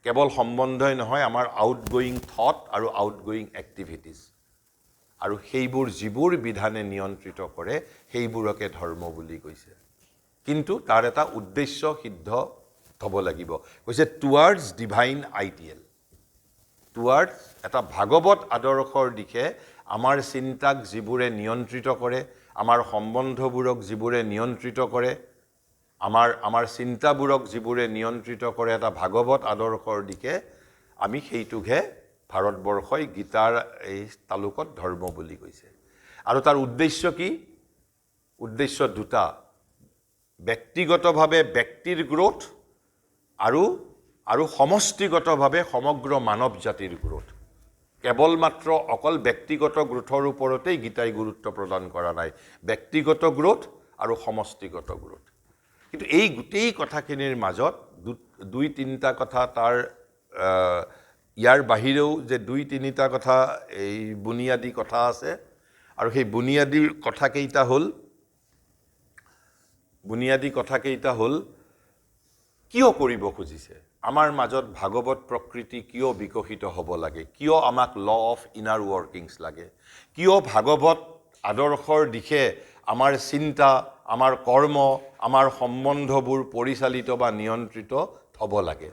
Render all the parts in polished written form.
কেৱল সম্বন্ধই নহয় আমাৰ আউটগোয়িং থট আৰু আউটগোয়িং এক্টিভিটিজ আৰু সেইবোৰ যিবোৰ বিধানে নিয়ন্ত্ৰিত কৰে সেইবোৰকে ধৰ্ম বুলি কৈছে কিন্তু তাৰ এটা উদ্দেশ্য সিদ্ধ হ'ব লাগিব কৈছে টুৱাৰ্ডছ ডিভাইন আইডিয়েল টুৱাৰ্ডছ এটা ভাগৱত আদৰ্শৰ দিশে আমাৰ চিন্তাক যিবোৰে নিয়ন্ত্ৰিত কৰে আমাৰ সম্বন্ধবোৰক যিবোৰে নিয়ন্ত্ৰিত কৰে আমাৰ চিন্তাবোৰক যিবোৰে নিয়ন্ত্ৰিত কৰে এটা ভাগৱত আদৰ্শৰ দিশে আমি সেইটোকহে ভাৰতবৰ্ষই গীতাৰ এই তালুকত ধৰ্ম বুলি কৈছে আৰু তাৰ উদ্দেশ্য কি উদ্দেশ্য দুটা ব্যক্তিগতভাৱে ব্যক্তিৰ গ্ৰোথ আৰু সমষ্টিগতভাৱে সমগ্ৰ মানৱ জাতিৰ গ্ৰোথ কেৱল মাত্ৰ অকল ব্যক্তিগত গ্ৰোথৰ ওপৰতেই গীতাই গুৰুত্ব প্ৰদান কৰা নাই ব্যক্তিগত গ্ৰোথ আৰু সমষ্টিগত গ্ৰোথ কিন্তু এই গোটেই কথাখিনিৰ মাজত দুই তিনিটা কথা তাৰ ইয়াৰ বাহিৰেও যে দুই তিনিটা কথা এই বুনিয়াদী কথা আছে আৰু সেই বুনিয়াদী কথাকেইটা হ'ল কিয় কৰিব খুজিছে আমাৰ মাজত ভাগৱত প্ৰকৃতি কিয় বিকশিত হ'ব লাগে কিয় আমাক ল অফ ইনাৰ ৱৰ্কিংছ লাগে কিয় ভাগৱত আদৰ্শৰ দিশে আমাৰ চিন্তা আমাৰ কৰ্ম আমাৰ সম্বন্ধবোৰ পৰিচালিত বা নিয়ন্ত্ৰিত হ'ব লাগে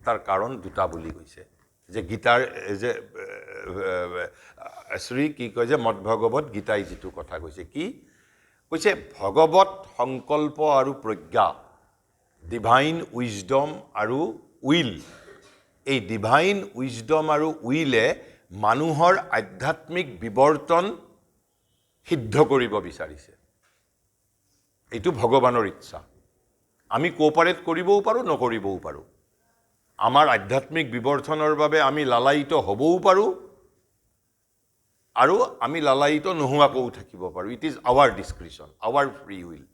তাৰ কাৰণ দুটা বুলি কৈছে যে গীতাৰ যে শ্ৰী কি কয় যে মদ ভাগৱত গীতাই যিটো কথা কৈছে কি কৈছে ভগৱত সংকল্প আৰু প্ৰজ্ঞা ডিভাইন উইজডম আৰু উইল এই ডিভাইন উইজডম আৰু উইলে মানুহৰ আধ্যাত্মিক বিৱৰ্তন সিদ্ধ কৰিব বিচাৰিছে এইটো ভগৱানৰ ইচ্ছা আমি কোঅপাৰেট কৰিবও পাৰোঁ নকৰিবও পাৰোঁ আমাৰ আধ্যাত্মিক বিৱৰ্তনৰ বাবে আমি লালায়িত হ'বও পাৰোঁ আৰু আমি লালায়িত নোহোৱাকৈও থাকিব পাৰোঁ it is our discretion our free will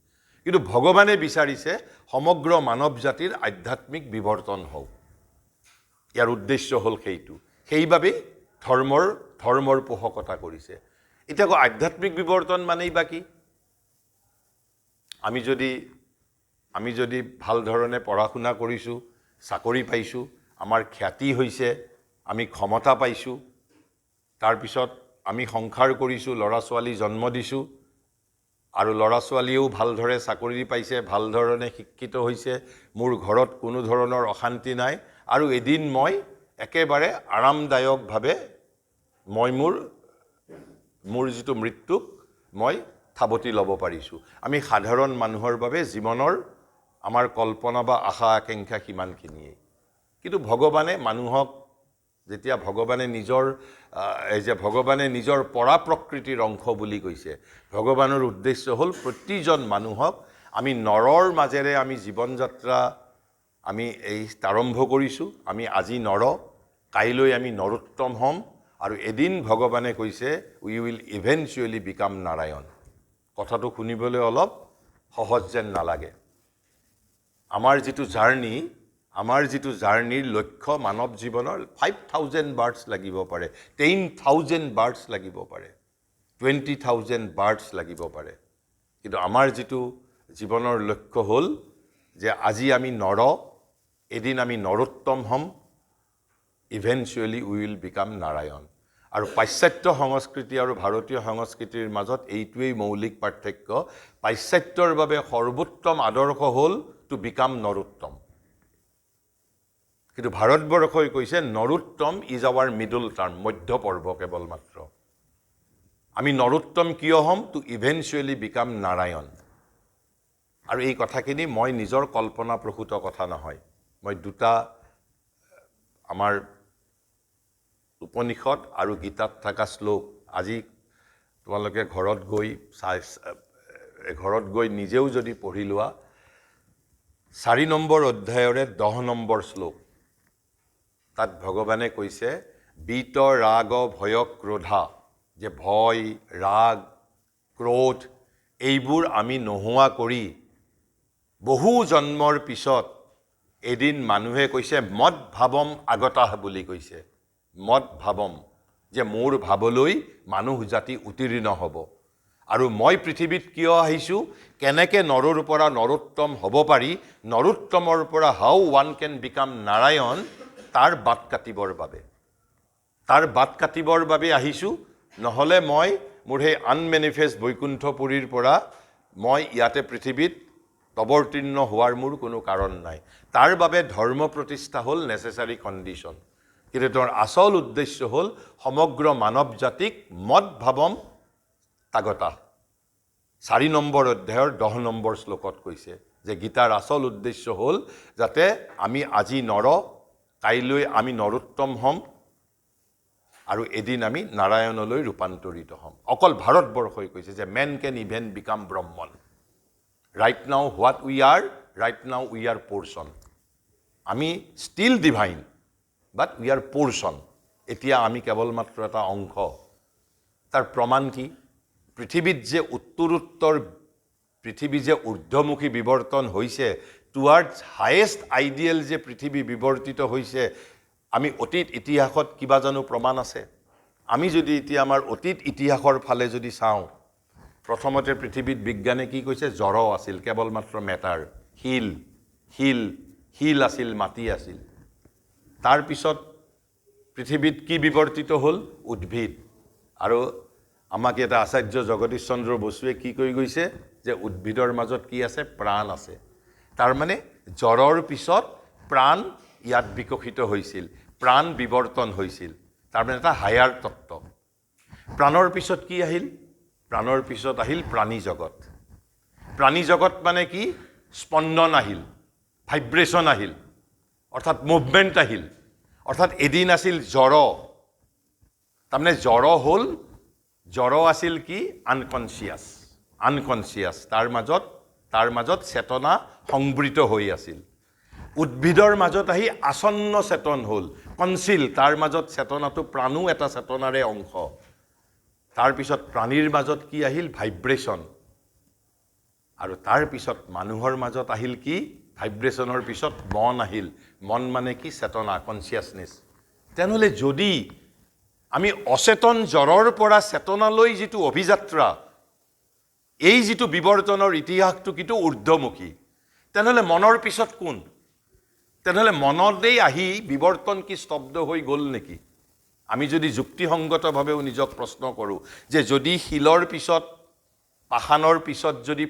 কিন্তু ভগৱানে বিচাৰিছে সমগ্ৰ মানৱ জাতিৰ আধ্যাত্মিক বিৱৰ্তন হওক ইয়াৰ উদ্দেশ্য হ'ল সেইটো সেইবাবেই ধৰ্মৰ পোষকতা কৰিছে এতিয়া আকৌ আধ্যাত্মিক বিৱৰ্তন মানেই বা কি আমি যদি ভাল ধৰণে পঢ়া শুনা কৰিছোঁ চাকৰি পাইছোঁ আমাৰ খ্যাতি হৈছে আমি ক্ষমতা পাইছোঁ তাৰপিছত আমি সংসাৰ কৰিছোঁ ল'ৰা ছোৱালী জন্ম দিছোঁ আৰু ল'ৰা ছোৱালীয়েও ভালদৰে চাকৰি পাইছে ভাল ধৰণে শিক্ষিত হৈছে মোৰ ঘৰত কোনো ধৰণৰ অশান্তি নাই আৰু এদিন মই একেবাৰে আৰামদায়কভাৱে মই মোৰ যিটো মৃত্যুক মই থাবতি ল'ব পাৰিছোঁ আমি সাধাৰণ মানুহৰ বাবে জীৱনৰ আমাৰ কল্পনা বা আশা আকাংক্ষা সিমানখিনিয়েই কিন্তু ভগৱানে মানুহক যেতিয়া ভগৱানে নিজৰ পৰা প্ৰকৃতিৰ অংশ বুলি কৈছে ভগৱানৰ উদ্দেশ্য হ'ল প্ৰতিজন মানুহক আমি নৰৰ মাজেৰে আমি জীৱন যাত্ৰা আমি এই আৰম্ভ কৰিছোঁ আমি আজি নৰ কাইলৈ আমি নৰোত্তম হ'ম আৰু এদিন ভগৱানে কৈছে উই উইল ইভেঞ্চুৱেলি বিকাম নাৰায়ণ কথাটো শুনিবলৈ অলপ সহজ যেন নালাগে আমাৰ যিটো জাৰ্ণিৰ লক্ষ্য মানৱ জীৱনৰ 5,000 বাৰ্ডছ লাগিব পাৰে 10,000 বাৰ্ডছ লাগিব পাৰে 20,000 বাৰ্ডছ লাগিব পাৰে কিন্তু আমাৰ যিটো জীৱনৰ লক্ষ্য হ'ল যে আজি আমি এদিন আমি নৰোত্তম হ'ম eventually we will became Narayan আৰু পাশ্চাত্য সংস্কৃতি আৰু ভাৰতীয় সংস্কৃতিৰ মাজত এইটোৱেই মৌলিক পাৰ্থক্য পাশ্চাত্যৰ বাবে সৰ্বোত্তম আদৰ্শ হ'ল টু বিকাম নৰোত্তম কিন্তু ভাৰতবৰ্ষই কৈছে Narottam is our middle term মধ্য পৰ্ব কেৱল মাত্ৰ আমি নৰোত্তম কিয় হ'ম টু ইভেঞ্চুৱেলি বিকাম নাৰায়ণ আৰু এই কথাখিনি মই নিজৰ কল্পনাপ্ৰসূত কথা নহয় মই দুটা আমাৰ উপনিষদ আৰু গীতাত থকা শ্লোক আজি তোমালোকে ঘৰত গৈ নিজেও যদি পঢ়ি লোৱা 4 নম্বৰ অধ্যায়ৰে 10 নম্বৰ শ্লোক তাত ভগৱানে কৈছে বিত ৰাগ ভয় ক্ৰোধা যে ভয় ৰাগ ক্ৰোধ এইবোৰ আমি নোহোৱা কৰি বহু জন্মৰ পিছত এদিন মানুহে কৈছে মদ ভাবম আগতাহ বুলি কৈছে মদ ভাবম যে মোৰ ভাবলৈ মানুহ জাতি উত্তীৰ্ণ হ'ব আৰু মই পৃথিৱীত কিয় আহিছোঁ কেনেকৈ নৰৰ পৰা নৰোত্তম হ'ব পাৰি নৰোত্তমৰ পৰা হাউ ওৱান কেন বিকাম নাৰায়ণ তাৰ বাট কাটিবৰ বাবে আহিছোঁ নহ'লে মই মোৰ সেই আনমেনিফেষ্ট বৈকুণ্ঠপুৰীৰ পৰা মই ইয়াতে পৃথিৱীত অৱতীৰ্ণ হোৱাৰ মোৰ কোনো কাৰণ নাই তাৰ বাবে ধৰ্ম প্ৰতিষ্ঠা হ'ল নেচেচাৰী কণ্ডিশ্যন কিন্তু তেওঁৰ আচল উদ্দেশ্য হ'ল সমগ্ৰ মানৱ জাতিক মদ ভাৱম তাগতা 4 নম্বৰ অধ্যায়ৰ 10 নম্বৰ শ্লোকত কৈছে যে গীতাৰ আচল উদ্দেশ্য হ'ল যাতে আমি আজি নৰ কাইলৈ আমি নৰোত্তম হ'ম আৰু এদিন আমি নাৰায়ণলৈ ৰূপান্তৰিত হ'ম অকল ভাৰতবৰ্ষই কৈছে যে men can even become Brahman right now what we are right now we are portion আমি still divine but we are portion এতিয়া আমি কেৱল মাত্ৰ এটা অংশ তাৰ প্ৰমাণ কি পৃথিৱীত যে উত্তৰোত্তৰ পৃথিৱী যে ঊৰ্ধ্বমুখী বিৱৰ্তন হৈছে টুৱাৰ্ডছ হায়েষ্ট আইডিয়েল যে পৃথিৱী বিৱৰ্তিত হৈছে আমি অতীত ইতিহাসত কিবা জানো প্ৰমাণ আছে আমি যদি এতিয়া আমাৰ অতীত ইতিহাসৰ ফালে যদি চাওঁ প্ৰথমতে পৃথিৱীত বিজ্ঞানে কি কৈছে জড় আছিল কেৱল মাত্ৰ মেটাৰ শিল আছিল মাটি আছিল তাৰ পিছত পৃথিৱীত কি বিৱৰ্তিত হ'ল উদ্ভিদ আৰু আমাক এটা আচাৰ্য জগদীশ চন্দ্ৰ বসুৱে কি কৈ গৈছে যে উদ্ভিদৰ মাজত কি আছে প্ৰাণ আছে তাৰ মানে জড়ৰ পিছত প্ৰাণ ইয়াত বিকশিত হৈছিল প্ৰাণ বিৱৰ্তন হৈছিল তাৰ মানে এটা হায়াৰ তত্ত্ব প্ৰাণৰ পিছত কি আহিল প্ৰাণৰ পিছত আহিল প্ৰাণী জগত মানে কি স্পন্দন আহিল ভাইব্ৰেশ্যন আহিল অৰ্থাৎ মুভমেণ্ট আহিল অৰ্থাৎ এদিন আছিল জড় তাৰমানে জড় আছিল কি আনকনচিয়াছ তাৰ মাজত চেতনা সংবৃত হৈ আছিল উদ্ভিদৰ মাজত আহি আসন্ন চেতন হ'ল কনচিল তাৰ মাজত চেতনাটো প্ৰাণো এটা চেতনাৰে অংশ তাৰ পিছত প্ৰাণীৰ মাজত কি আহিল ভাইব্ৰেশ্যন আৰু তাৰ পিছত মানুহৰ মাজত আহিল কি ভাইব্ৰেশ্যনৰ পিছত মন আহিল মন মানে কি চেতনা কনচিয়াছনেছ তেনেহ'লে যদি আমি অচেতন জড়ৰ পৰা চেতনালৈ যিটো অভিযাত্ৰা এই যিটো বিৱৰ্তনৰ ইতিহাসটো কিন্তু ঊৰ্ধ্বমুখী তেনেহ'লে মনৰ পিছত কোন তেনেহ'লে মনতেই আহি বিৱৰ্তন কি স্তব্ধ হৈ গ'ল নেকি আমি যদি যুক্তিসংগতভাৱেও নিজক প্ৰশ্ন কৰোঁ যে যদি শিলৰ পিছত পাষাণৰ পিছত যদি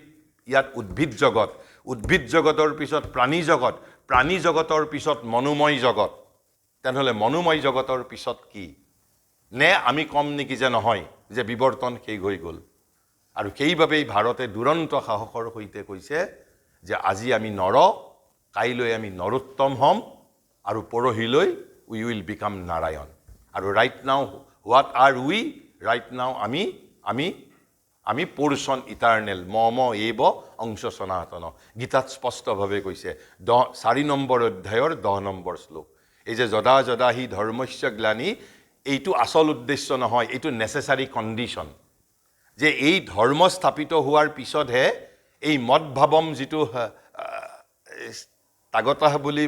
ইয়াত উদ্ভিদ জগতৰ পিছত প্ৰাণী জগতৰ পিছত মনোময় জগত তেনেহ'লে মনোময় জগতৰ পিছত কি নে আমি কম নেকি যে নহয় যে বিৱৰ্তন শেষ হৈ গ'ল আৰু সেইবাবেই ভাৰতে দুৰন্ত সাহসৰ সৈতে কৈছে যে আজি আমি নৰ কাইলৈ আমি নৰোত্তম হ'ম আৰু পৰহিলৈ উই উইল বিকাম নাৰায়ণ আৰু right now what are we right now আমি পোৰ্চন ইটাৰ্নেল মম এব অংশ সনাতন গীতাত স্পষ্টভাৱে কৈছে 4 নম্বৰ অধ্যায়ৰ 10 নম্বৰ শ্লোক এই যে যদা হি ধৰ্মস্য গ্লানি এইটো আচল উদ্দেশ্য নহয় এইটো নেচেচাৰী কণ্ডিশ্যন যে এই ধৰ্ম স্থাপিত হোৱাৰ পিছতহে এই মদ ভাৱম যিটো তাগতা বুলি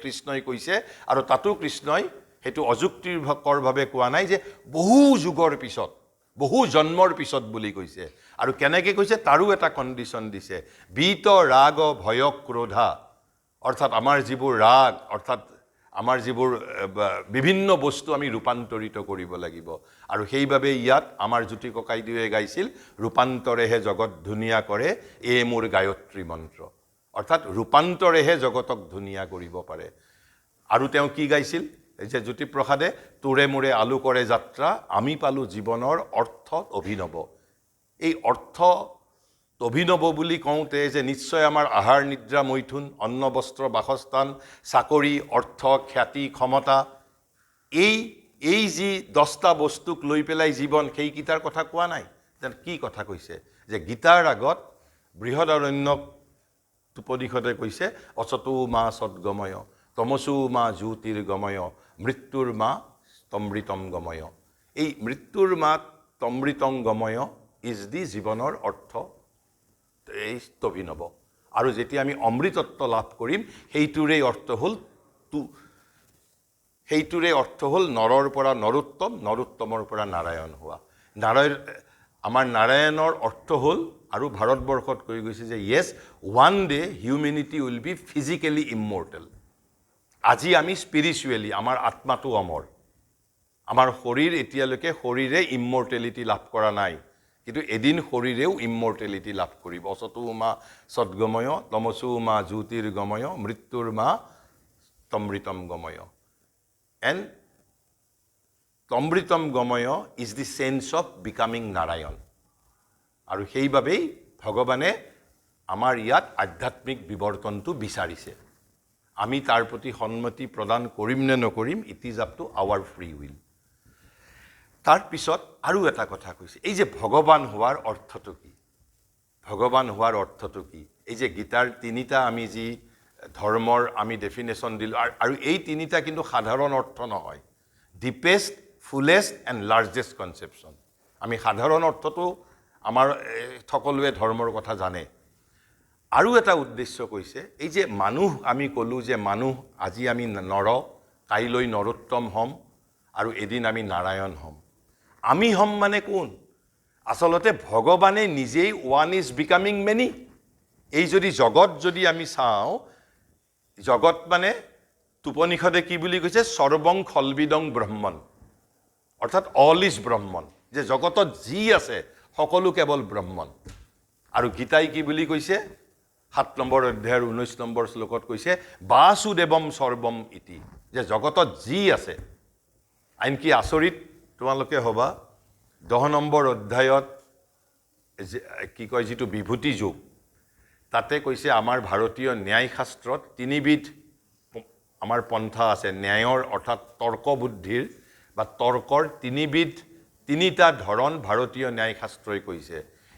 কৃষ্ণই কৈছে আৰু তাতো কৃষ্ণই সেইটো অযুক্তিকৰভাৱে কোৱা নাই যে বহু যুগৰ পিছত বহু জন্মৰ পিছত বুলি কৈছে আৰু কেনেকৈ কৈছে তাৰো এটা কণ্ডিশ্যন দিছে বীত ৰাগ ভয় ক্ৰোধা অৰ্থাৎ আমাৰ যিবোৰ ৰাগ অৰ্থাৎ আমাৰ যিবোৰ বিভিন্ন বস্তু আমি ৰূপান্তৰিত কৰিব লাগিব আৰু সেইবাবে ইয়াত আমাৰ জ্যোতি ককাইদেৱে গাইছিল ৰূপান্তৰেহে জগত ধুনীয়া কৰে এই মোৰ গায়ত্ৰী মন্ত্ৰ অৰ্থাৎ ৰূপান্তৰেহে জগতক ধুনীয়া কৰিব পাৰে আৰু তেওঁ কি গাইছিল এই যে জ্যোতিপ্ৰসাদে তোৰে মোৰে আলোকৰে যাত্ৰা আমি পালোঁ জীৱনৰ অৰ্থ অভিনৱ এই অৰ্থ অভিনৱ বুলি কওঁতে যে নিশ্চয় আমাৰ আহাৰ নিদ্ৰা মৈথুন অন্ন বস্ত্ৰ বাসস্থান চাকৰি অৰ্থ খ্যাতি ক্ষমতা এই যি 10টা বস্তুক লৈ পেলাই জীৱন সেইকেইটাৰ কথা কোৱা নাই তেনে কি কথা কৈছে যে গীতাৰ আগত বৃহদাৰণ্যক উপনিষদে কৈছে অচতো মা সদ্গময় তমসো মা জ্যোতিৰ্গময় মৃত্যুৰ মা তমৃতম গময় এই মৃত্যুৰ মা তমৃতম গময় ইজ দি জীৱনৰ অৰ্থ এই অভিনৱ আৰু যেতিয়া আমি অমৃতত্ব লাভ কৰিম সেইটোৰে অৰ্থ হ'ল নৰৰ পৰা নৰোত্তম নৰোত্তমৰ পৰা নাৰায়ণ হোৱা আমাৰ নাৰায়ণৰ অৰ্থ হ'ল আৰু ভাৰতবৰ্ষত কৈ গৈছে যে yes one day humanity will be physically immortal আজি আমি স্পিৰিচুৱেলি আমাৰ আত্মাটো অমৰ আমাৰ শৰীৰ এতিয়ালৈকে শৰীৰে ইমৰ্টেলিটি লাভ কৰা নাই কিন্তু এদিন শৰীৰেও ইমৰ্টেলিটি লাভ কৰিব অসতো মা সদ্গময় তমসো মা জ্যোতিৰ্গময় মৃত্যুৰ মা তমৃতম গময় এণ্ড তমৃতম গময় is the chance of becoming Narayan আৰু সেইবাবেই ভগৱানে আমাৰ ইয়াত আধ্যাত্মিক বিৱৰ্তনটো বিচাৰিছে আমি তাৰ প্ৰতি সন্মতি প্ৰদান কৰিম নে নকৰিম it is up to our free will তাৰ পিছত আৰু এটা কথা কৈছে এই যে ভগৱান হোৱাৰ অৰ্থটো কি ভগৱান হোৱাৰ অৰ্থটো কি এই যে গীতাৰ তিনিটা আমি যি ধৰ্মৰ আমি ডেফিনেশ্যন দিলোঁ আৰু এই তিনিটা কিন্তু সাধাৰণ অৰ্থ নহয় ডিপেষ্ট ফুলেষ্ট এণ্ড লাৰ্জেষ্ট কনচেপশ্যন আমি সাধাৰণ অৰ্থটো আমাৰ সকলোৱে ধৰ্মৰ কথা জানে আৰু এটা উদ্দেশ্য কৈছে এই যে মানুহ আমি ক'লোঁ যে মানুহ আজি আমি নৰ কাইলৈ নৰোত্তম হ'ম আৰু এদিন আমি নাৰায়ণ হ'ম আমি হ'ম মানে কোন আচলতে ভগৱানে নিজেই ওৱান ইজ বিকামিং মেনি এই যদি জগত যদি আমি চাওঁ জগত মানে টোপনিষদে কি বুলি কৈছে সৰ্বং খলবিদং ব্ৰহ্মণ অৰ্থাৎ অল ইজ ব্ৰহ্মণ যে জগতত যি আছে সকলো কেৱল ব্ৰহ্মণ আৰু গীতাই কি বুলি কৈছে 7 নম্বৰ অধ্যায়ৰ 19 নম্বৰ শ্লোকত কৈছে বাসুদেৱম সৰ্বম ইতি যে জগতত যি আছে আনকি আচৰিত তোমালোকে হবা 10 নম্বৰ অধ্যায়ত কি কয় যিটো বিভূতি যোগ তাতে কৈছে আমাৰ ভাৰতীয় ন্যায় শাস্ত্ৰত তিনিবিধ আমাৰ পন্থা আছে ন্যায়ৰ অৰ্থাৎ তৰ্ক বুদ্ধিৰ বা তৰ্কৰ তিনিটা ধৰণ ভাৰতীয় ন্যায় শাস্ত্ৰই কৈছে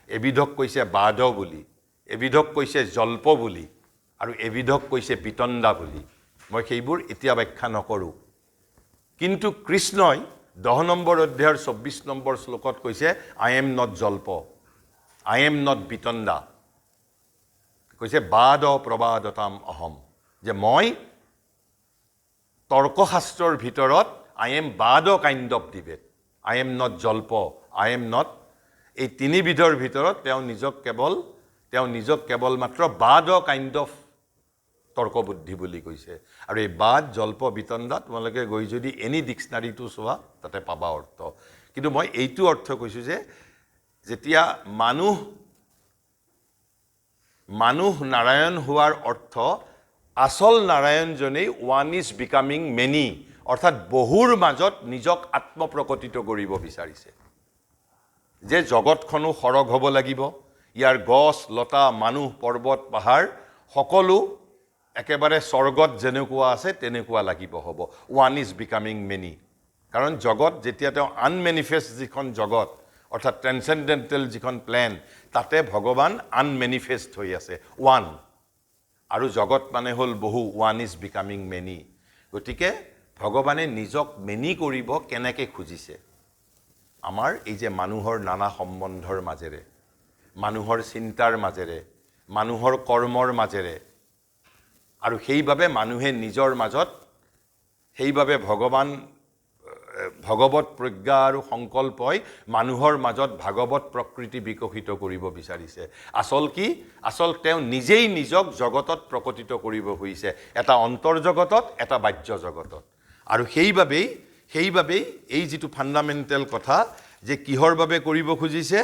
এবিধক কৈছে বাদ বুলি এবিধক কৈছে জল্প বুলি আৰু এবিধক কৈছে বিতণ্ডা বুলি মই সেইবোৰ এতিয়া ব্যাখ্যা নকৰোঁ কিন্তু কৃষ্ণই 10 নম্বৰ অধ্যায়ৰ 24 নম্বৰ শ্লোকত কৈছে আই এম নট জল্প আই এম নট বিতণ্ডা কৈছে বাদ প্ৰবাদতাম অহম যে মই তৰ্কশাস্ত্ৰৰ ভিতৰত আই এম বাদ kind of debate I am not জল্প আই এম নট এই তিনিবিধৰ ভিতৰত তেওঁ নিজক কেৱল মাত্ৰ বাদ কাইণ্ড অফ তৰ্ক বুদ্ধি বুলি কৈছে আৰু এই বাদ জল্প বিতণ্ডা তোমালোকে গৈ যদি এনি ডিক্সনাৰীটো চোৱা তাতে পাবা অৰ্থ কিন্তু মই এইটো অৰ্থ কৈছোঁ যে যেতিয়া মানুহ নাৰায়ণ হোৱাৰ অৰ্থ আসল নাৰায়ণজনেই ওৱান ইজ বিকামিং মেনি অৰ্থাৎ বহুৰ মাজত নিজক আত্মপ্ৰকটিত কৰিব বিচাৰিছে যে জগতখনো সৰগ হ'ব লাগিব ইয়াৰ গছ লতা মানুহ পৰ্বত পাহাৰ সকলো একেবাৰে স্বৰ্গত যেনেকুৱা আছে তেনেকুৱা লাগিব হ'ব ওৱান ইজ বিকামিং মেনি কাৰণ জগত যেতিয়া তেওঁ আনমেনিফেষ্ট যিখন জগত অৰ্থাৎ ট্ৰেন্সেণ্ডেণ্টেল যিখন প্লেন তাতে ভগৱান আনমেনিফেষ্ট হৈ আছে ওৱান আৰু জগত মানে হ'ল বহু ওৱান ইজ বিকামিং মেনি গতিকে ভগৱানে নিজক মেনি কৰিব কেনেকৈ খুজিছে আমাৰ এই যে মানুহৰ নানা সম্বন্ধৰ মাজেৰে মানুহৰ চিন্তাৰ মাজেৰে মানুহৰ কৰ্মৰ মাজেৰে আৰু সেইবাবে মানুহে নিজৰ মাজত সেইবাবে ভগৱত প্ৰজ্ঞা আৰু সংকল্পই মানুহৰ মাজত ভাগৱত প্ৰকৃতি বিকশিত কৰিব বিচাৰিছে আচল তেওঁ নিজেই নিজক জগতত প্ৰকটিত কৰিব খুজিছে এটা অন্তৰ্জগতত এটা বাহ্য জগতত আৰু সেইবাবেই এই যিটো ফাণ্ডামেণ্টেল কথা যে কিহৰ বাবে কৰিব খুজিছে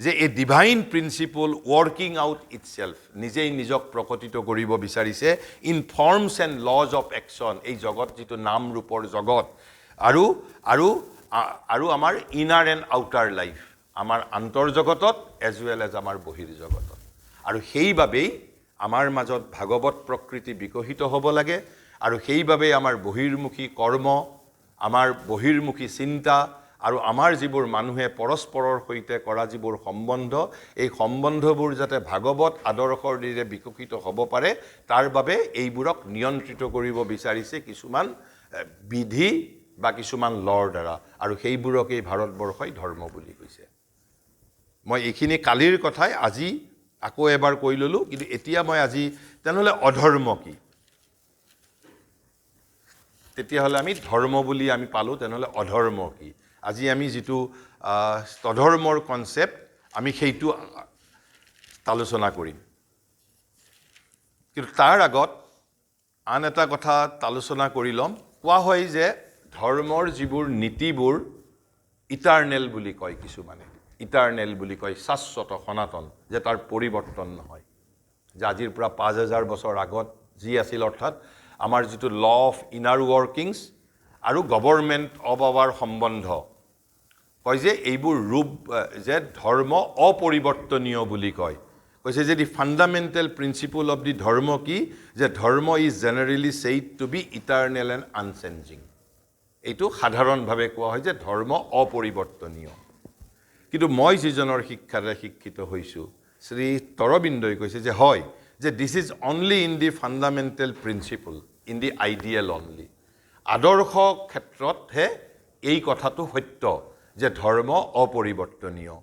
যে এই ডিভাইন প্ৰিন্সিপল ৱৰ্কিং আউট ইটছেল্ফ নিজেই নিজক প্ৰকটিত কৰিব বিচাৰিছে in forms and lodge of action এই জগত যিটো নাম ৰূপৰ জগত আৰু আমাৰ ইনাৰ এণ্ড আউটাৰ লাইফ আমাৰ আন্তৰ্জগতত এজ ৱেল এজ আমাৰ বহিৰ্জগতত আৰু সেইবাবেই আমাৰ মাজত ভাগৱত প্ৰকৃতি বিকশিত হ'ব লাগে আৰু সেইবাবেই আমাৰ বহিৰ্মুখী কৰ্ম আমাৰ বহিৰ্মুখী চিন্তা আৰু আমাৰ যিবোৰ মানুহে পৰস্পৰৰ সৈতে কৰা যিবোৰ সম্বন্ধ এই সম্বন্ধবোৰ যাতে ভাগৱত আদৰ্শৰ দিৰে বিকশিত হ'ব পাৰে তাৰ বাবে এইবোৰক নিয়ন্ত্ৰিত কৰিব বিচাৰিছে কিছুমান বিধি বা কিছুমান লৰ দ্বাৰা আৰু সেইবোৰকেই ভাৰতবৰ্ষই ধৰ্ম বুলি কৈছে মই এইখিনি কালিৰ কথাই আজি আকৌ এবাৰ কৈ ল'লোঁ কিন্তু এতিয়া মই আজি তেনেহ'লে অধৰ্ম কি তেতিয়াহ'লে আমি ধৰ্ম বুলি আমি পালোঁ তেনেহ'লে অধৰ্ম কি আজি আমি যিটো স্থধৰ্মৰ কনচেপ্ট আমি সেইটো আলোচনা কৰিম কিন্তু তাৰ আগত আন এটা কথা আলোচনা কৰি ল'ম কোৱা হয় যে ধৰ্মৰ যিবোৰ নীতিবোৰ ইটাৰনেল বুলি কয় কিছুমানে ইটাৰনেল বুলি কয় শাশ্বত সনাতন যে তাৰ পৰিৱৰ্তন নহয় যে আজিৰ পৰা 5000 বছৰ আগত যি আছিল অৰ্থাৎ আমাৰ যিটো ল অফ ইনাৰ ৱৰ্কিংছ আৰু গভৰ্ণমেণ্ট অফ আৱাৰ সম্বন্ধ কয় যে এইবোৰ ৰূপ যে ধৰ্ম অপৰিৱৰ্তনীয় বুলি কয় কৈছে যে the fundamental principle of the dharma কি যে dharma is generally said to be eternal and unchanging এইটো সাধাৰণভাৱে কোৱা হয় যে ধৰ্ম অপৰিৱৰ্তনীয় কিন্তু মই যিজনৰ শিক্ষাৰে শিক্ষিত হৈছোঁ শ্ৰী তৰবিন্দই কৈছে যে হয় যে this is only in the fundamental principle in the ideal only আদৰ্শ ক্ষেত্ৰতহে এই কথাটো সত্য যে ধৰ্ম অপৰিৱৰ্তনীয়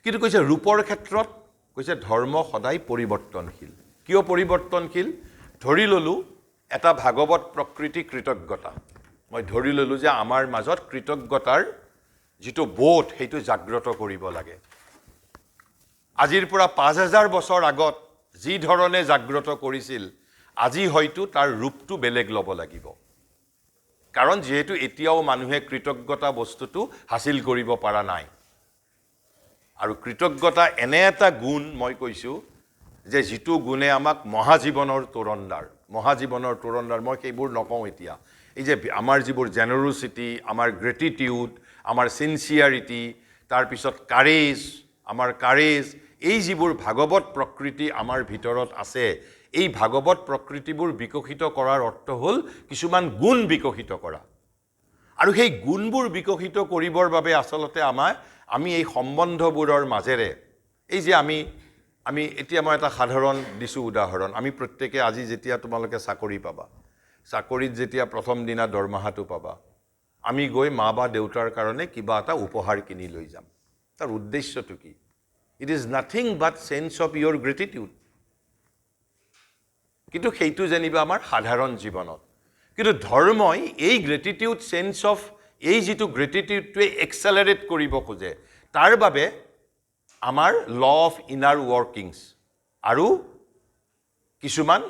কিন্তু কৈছে ৰূপৰ ক্ষেত্ৰত কৈছে ধৰ্ম সদায় পৰিৱৰ্তনশীল কিয় পৰিৱৰ্তনশীল ধৰি ল'লোঁ এটা ভাগৱত প্ৰকৃতি কৃতজ্ঞতা মই ধৰি ল'লোঁ যে আমাৰ মাজত কৃতজ্ঞতাৰ যিটো বোধ সেইটো জাগ্ৰত কৰিব লাগে আজিৰ পৰা 5000 বছৰ আগত যি ধৰণে জাগ্ৰত কৰিছিল আজি হয়তো তাৰ ৰূপটো বেলেগ ল'ব লাগিব কাৰণ যেহেতু এতিয়াও মানুহে কৃতজ্ঞতা বস্তুটো হাসিল কৰিব পৰা নাই আৰু কৃতজ্ঞতা এনে এটা গুণ মই কৈছোঁ যে যিটো গুণে আমাক মহাজীৱনৰ তোৰণদাৰ মই সেইবোৰ নকওঁ এতিয়া এই যে আমাৰ যিবোৰ জেনাৰচিটি আমাৰ গ্ৰেটিটিউড আমাৰ সিনচিয়াৰিটি তাৰপিছত কাৰেজ এই যিবোৰ ভাগৱত প্ৰকৃতি আমাৰ ভিতৰত আছে এই ভাগৱত প্ৰকৃতিবোৰ বিকশিত কৰাৰ অৰ্থ হ'ল কিছুমান গুণ বিকশিত কৰা আৰু সেই গুণবোৰ বিকশিত কৰিবৰ বাবে আচলতে আমি এই সম্বন্ধবোৰৰ মাজেৰে এই যে আমি এতিয়া মই এটা সাধাৰণ দিছোঁ উদাহৰণ আমি প্ৰত্যেকে আজি যেতিয়া তোমালোকে চাকৰি পাবা চাকৰিত যেতিয়া প্ৰথম দিনা দৰমহাটো পাবা আমি গৈ মা বা দেউতাৰ কাৰণে কিবা এটা উপহাৰ কিনি লৈ যাম তাৰ উদ্দেশ্যটো কি it is nothing but sense of your gratitude কিন্তু সেইটো জানিবা আমাৰ সাধাৰণ জীৱনত কিন্তু ধৰ্মই এই গ্ৰেটিটিউড সেন্স অফ এই যিটো গ্ৰেটিটিউডটোৱে এক্সেলাৰেট কৰিব খোজে তাৰ বাবে আমাৰ ল অফ ইনাৰ ৱৰ্কিংছ আৰু কিছুমান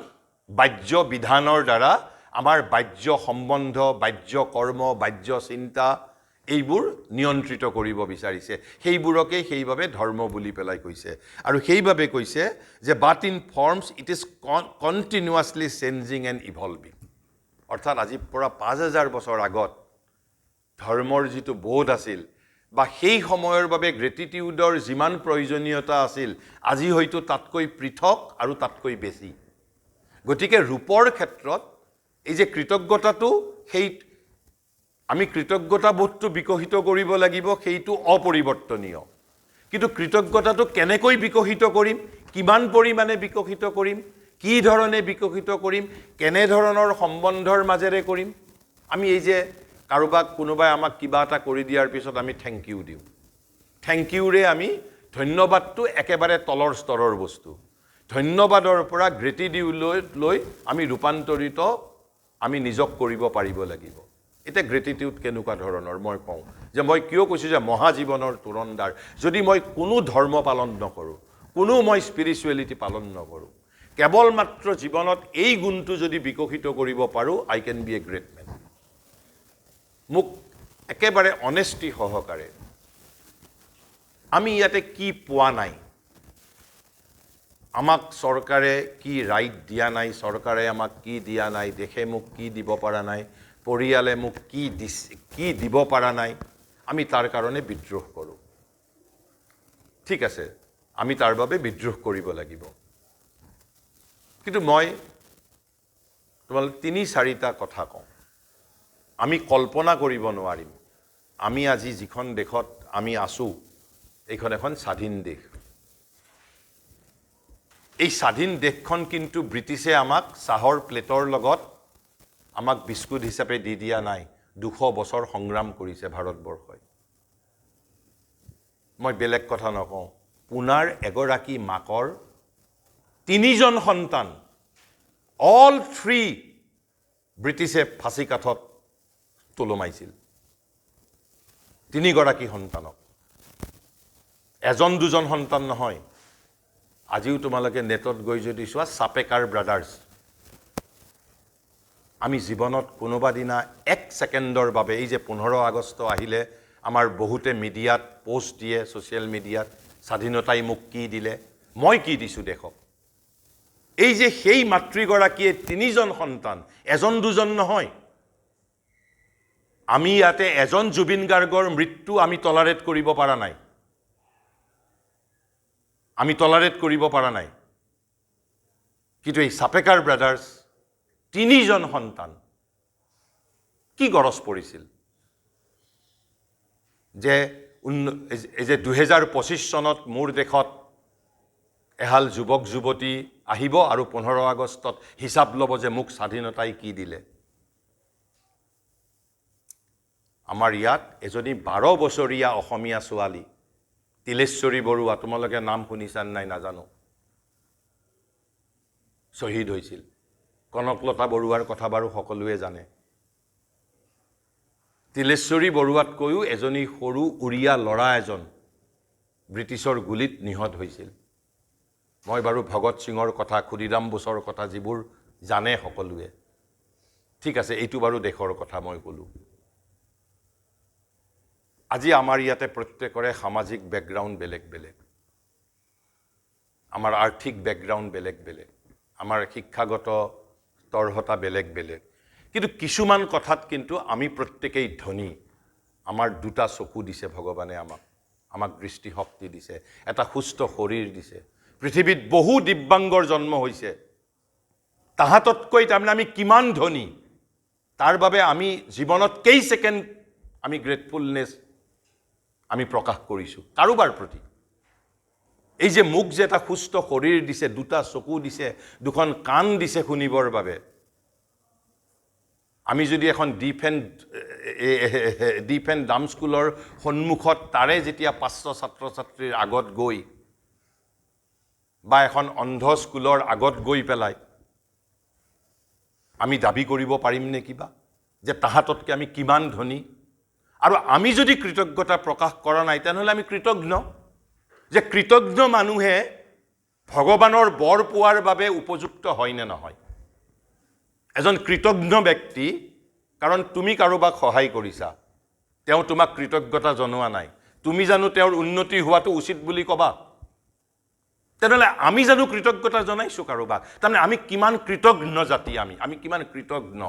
বাহ্য বিধানৰ দ্বাৰা আমাৰ বাহ্য সম্বন্ধ বাহ্য কৰ্ম বাহ্য চিন্তা এইবোৰ নিয়ন্ত্ৰিত কৰিব বিচাৰিছে সেইবোৰকে সেইভাবে ধৰ্ম বুলি পেলাই কৈছে আৰু সেইভাবে কৈছে যে but in forms it is continuously changing and evolving অৰ্থাৎ আজিৰ পৰা 5000 বছৰ আগত ধৰ্মৰ যিটো বোধ আছিল বা সেই সময়ৰ বাবে গ্ৰেটিটিউডৰ যিমান প্ৰয়োজনীয়তা আছিল আজি হয়তো তাতকৈ পৃথক আৰু তাতকৈ বেছি গতিকে ৰূপৰ ক্ষেত্ৰত এই যে কৃতজ্ঞতাটো সেই আমি কৃতজ্ঞতা বোধটো বিকশিত কৰিব লাগিব সেইটো অপৰিৱৰ্তনীয় কিন্তু কৃতজ্ঞতাটো কেনেকৈ বিকশিত কৰিম কিমান পৰিমাণে বিকশিত কৰিম কি ধৰণে বিকশিত কৰিম কেনে ধৰণৰ সম্বন্ধৰ মাজেৰে কৰিম আমি এই যে কাৰোবাক কোনোবাই আমাক কিবা এটা কৰি দিয়াৰ পিছত আমি থেংক ইউ দিওঁ থেংক ইউৰে আমি ধন্যবাদটো একেবাৰে তলৰ স্তৰৰ বস্তু ধন্যবাদৰ পৰা গ্ৰেটিটিউড লৈ আমি ৰূপান্তৰিত আমি নিজক কৰিব পাৰিব লাগিব এটা গ্ৰেটিটিউড কেনেকুৱা ধৰণৰ মই কওঁ যে মই কিয় কৈছোঁ যে মহাজীৱনৰ তোৰণদাৰ যদি মই কোনো ধৰ্ম পালন নকৰোঁ কোনো মই স্পিৰিচুৱেলিটি পালন নকৰোঁ কেৱল মাত্ৰ জীৱনত এই গুণটো যদি বিকশিত কৰিব পাৰোঁ I can be a great man মোক একেবাৰে অনেষ্টি সহকাৰে আমি ইয়াতে কি পোৱা নাই আমাক চৰকাৰে কি ৰাইট দিয়া নাই চৰকাৰে আমাক কি দিয়া নাই দেশে মোক কি দিব পৰা নাই পৰিয়ালে মোক কি দিব পৰা নাই আমি তাৰ কাৰণে বিদ্ৰোহ কৰোঁ ঠিক আছে আমি তাৰ বাবে বিদ্ৰোহ কৰিব লাগিব কিন্তু মই তোমালোক 3-4টা কথা কওঁ আমি কল্পনা কৰিব নোৱাৰিম আমি আজি যিখন দেশত আমি আছোঁ এইখন এখন স্বাধীন দেশ এই স্বাধীন দেশখন কিন্তু ব্ৰিটিছে আমাক চাহৰ প্লেটৰ লগত আমাক বিস্কুট হিচাপে দি দিয়া নাই 200 বছৰ সংগ্ৰাম কৰিছে ভাৰতবৰ্ষই মই বেলেগ কথা নকওঁ পুনাৰ এগৰাকী মাকৰ 3জন সন্তান অল 3 ব্ৰিটিছে ফাঁসী কাঠত তোলমাইছিল 3গৰাকী সন্তানক এজন দুজন সন্তান নহয় আজিও তোমালোকে নেটত গৈ যদি চোৱা সাপেকাৰ ব্ৰাদাৰ্স আমি জীৱনত কোনোবা দিনা 1 ছেকেণ্ডৰ বাবে এই যে 15 আগষ্ট আহিলে আমাৰ বহুতে মিডিয়াত পোষ্ট দিয়ে ছ'চিয়েল মিডিয়াত স্বাধীনতাই মোক কি দিলে মই কি দিছোঁ দেশক এই যে সেই মাতৃগৰাকীয়ে 3জন সন্তান এজন দুজন নহয় আমি ইয়াতে এজন জুবিন গাৰ্গৰ মৃত্যু আমি টলাৰেট কৰিব পৰা নাই কিন্তু এই সাপেকাৰ ব্ৰাদাৰ্ছ 3জন সন্তান কি গৰজ পৰিছিল যে এই যে 2025 চনত মোৰ দেশত এহাল যুৱক যুৱতী আহিব আৰু 15 আগষ্টত হিচাপ ল'ব যে মোক স্বাধীনতাই কি দিলে আমাৰ ইয়াত এজনী 12 বছৰীয়া অসমীয়া ছোৱালী তিলেশ্বৰী বৰুৱা তোমালোকে নাম শুনিছান নাই নাজানো শহীদ হৈছিল কনকলতা বৰুৱাৰ কথা বাৰু সকলোৱে জানে তিলেশ্বৰী বৰুৱাতকৈও এজনী সৰু উৰিয়া ল'ৰা এজন ব্ৰিটিছৰ গুলিত নিহত হৈছিল মই বাৰু ভগত সিঙৰ কথা খুদিৰাম বোসৰ কথা যিবোৰ জানে সকলোৱে ঠিক আছে এইটো বাৰু দেশৰ কথা মই ক'লো আজি আমাৰ ইয়াতে প্ৰত্যেকৰে সামাজিক বেকগ্ৰাউণ্ড বেলেগ বেলেগ আমাৰ আৰ্থিক বেকগ্ৰাউণ্ড বেলেগ বেলেগ আমাৰ শিক্ষাগত তৰহতা বেলেগ বেলেগ কিন্তু কিছুমান কথাত কিন্তু আমি প্ৰত্যেকেই ধনী আমাৰ দুটা চকু দিছে ভগৱানে আমাক দৃষ্টিশক্তি দিছে এটা সুস্থ শৰীৰ দিছে পৃথিৱীত বহু দিব্যাংগৰ জন্ম হৈছে তাহাততকৈ তাৰমানে আমি কিমান ধনী তাৰ বাবে আমি জীৱনত কেই ছেকেণ্ড আমি গ্ৰেটফুলনেছ আমি প্ৰকাশ কৰিছোঁ কাৰোবাৰ প্ৰতি এই যে মোক যে এটা সুস্থ শৰীৰ দিছে দুটা চকু দিছে দুখন কাণ দিছে শুনিবৰ বাবে আমি যদি এখন ডিপ এণ্ড ডাম স্কুলৰ সন্মুখত তাৰে যেতিয়া 500 ছাত্ৰ ছাত্ৰীৰ আগত গৈ বা এখন অন্ধ স্কুলৰ আগত গৈ পেলাই আমি দাবী কৰিব পাৰিম নে কিবা যে তাহাততকৈ আমি কিমান ধনী আৰু আমি যদি কৃতজ্ঞতা প্ৰকাশ কৰা নাই তেনেহ'লে আমি কৃতজ্ঞ যে কৃতজ্ঞ মানুহে ভগৱানৰ বৰ পোৱাৰ বাবে উপযুক্ত হয় নে নহয় এজন কৃতজ্ঞ ব্যক্তি কাৰণ তুমি কাৰোবাক সহায় কৰিছা তেওঁ তোমাক কৃতজ্ঞতা জনোৱা নাই তুমি জানো তেওঁৰ উন্নতি হোৱাটো উচিত বুলি ক'বা তেনেহ'লে আমি জানো কৃতজ্ঞতা জনাইছোঁ কাৰোবাক তাৰমানে আমি কিমান কৃতজ্ঞ জাতি আমি কিমান কৃতজ্ঞ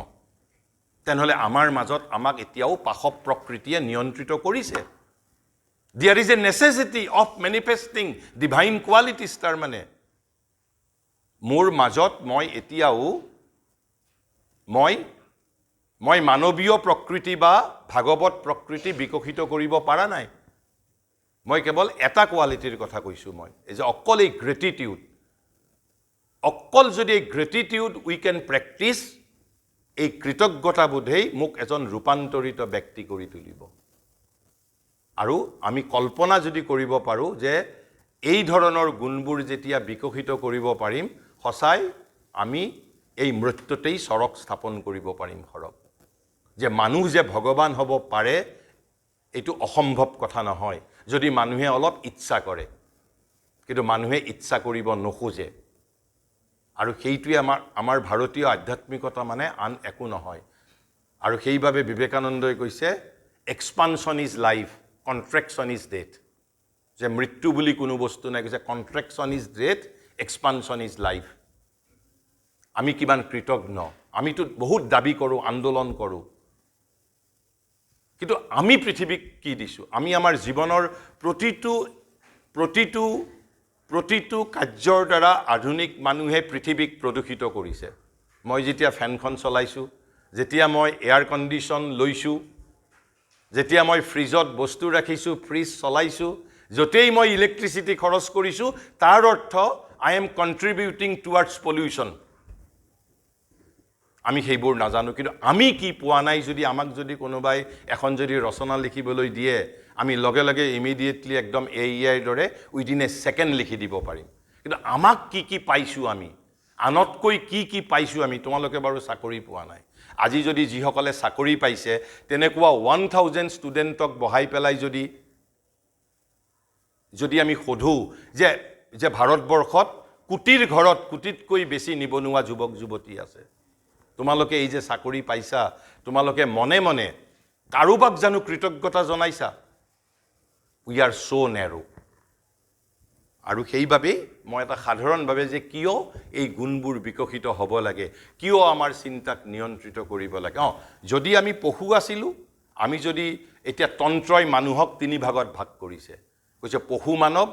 তেনেহ'লে আমাৰ মাজত আমাক এতিয়াও পাশৱ প্ৰকৃতিয়ে নিয়ন্ত্ৰিত কৰিছে There is a necessity of manifesting divine qualities তাৰমানে মোৰ মাজত মই এতিয়াও মই মানৱীয় প্ৰকৃতি বা ভাগৱত প্ৰকৃতি বিকশিত কৰিব পৰা নাই মই কেৱল এটা কোৱালিটিৰ কথা কৈছোঁ মই এই যে অকল এই গ্ৰেটিটিউড অকল যদি এই গ্ৰেটিটিউড উই কেন প্ৰেক্টিছ এই কৃতজ্ঞতা বোধেই মোক এজন ৰূপান্তৰিত ব্যক্তি কৰি তুলিব আৰু আমি কল্পনা যদি কৰিব পাৰোঁ যে এই ধৰণৰ গুণবোৰ যেতিয়া বিকশিত কৰিব পাৰিম সঁচাই আমি এই মৃত্যুতেই চৰক স্থাপন কৰিব পাৰিম ঘৰক যে মানুহ যে ভগৱান হ'ব পাৰে এইটো অসম্ভৱ কথা নহয় যদি মানুহে অলপ ইচ্ছা কৰে কিন্তু মানুহে ইচ্ছা কৰিব নোখোজে আৰু সেইটোৱে আমাৰ ভাৰতীয় আধ্যাত্মিকতা মানে আন একো নহয় আৰু সেইবাবে বিবেকানন্দই কৈছে expansion is life contraction is death যে মৃত্যু বুলি কোনো বস্তু নাই কৈছে contraction is death expansion is life আমি কিমান কৃতজ্ঞ আমিতো বহুত দাবী কৰোঁ আন্দোলন কৰোঁ কিন্তু আমি পৃথিৱীক কি দিছোঁ আমি আমাৰ জীৱনৰ প্ৰতিটো কাৰ্যৰ দ্বাৰা আধুনিক মানুহে পৃথিৱীক প্ৰদূষিত কৰিছে মই যেতিয়া ফেনখন চলাইছোঁ যেতিয়া মই এয়াৰ কণ্ডিশ্যন লৈছোঁ যেতিয়া মই ফ্ৰিজত বস্তু ৰাখিছোঁ ফ্ৰিজ চলাইছোঁ য'তেই মই ইলেক্ট্ৰিচিটি খৰচ কৰিছোঁ তাৰ অৰ্থ আই এম কণ্ট্ৰিবিউটিং টুৱাৰ্ডছ পলিউশ্যন আমি সেইবোৰ নাজানো কিন্তু আমি কি পোৱা নাই যদি আমাক যদি কোনোবাই এখন যদি ৰচনা লিখিবলৈ দিয়ে আমি লগে লগে ইমিডিয়েটলি একদম AEIৰ দৰে উইদিন এ ছেকেণ্ড লিখি দিব পাৰিম কিন্তু আমাক কি পাইছোঁ আমি আনতকৈ কি পাইছোঁ আমি তোমালোকে বাৰু চাকৰি পোৱা নাই আজি যদি যিসকলে চাকৰি পাইছে তেনেকুৱা 1000 ষ্টুডেণ্টক বহাই পেলাই যদি আমি সোধোঁ যে ভাৰতবৰ্ষত কোটিৰ ঘৰত কোটিতকৈ বেছি নিবনুৱা যুৱক যুৱতী আছে তোমালোকে এই যে চাকৰি পাইছা তোমালোকে মনে মনে কাৰোবাক জানো কৃতজ্ঞতা জনাইছা উই আৰ সো নেৰো আৰু সেইবাবেই মই এটা সাধাৰণভাৱে যে কিয় এই গুণবোৰ বিকশিত হ'ব লাগে কিয় আমাৰ চিন্তাক নিয়ন্ত্ৰিত কৰিব লাগে যদি আমি পশু আছিলোঁ আমি যদি এতিয়া তন্ত্ৰই মানুহক তিনি ভাগত ভাগ কৰিছে কৈছে পশু মানৱ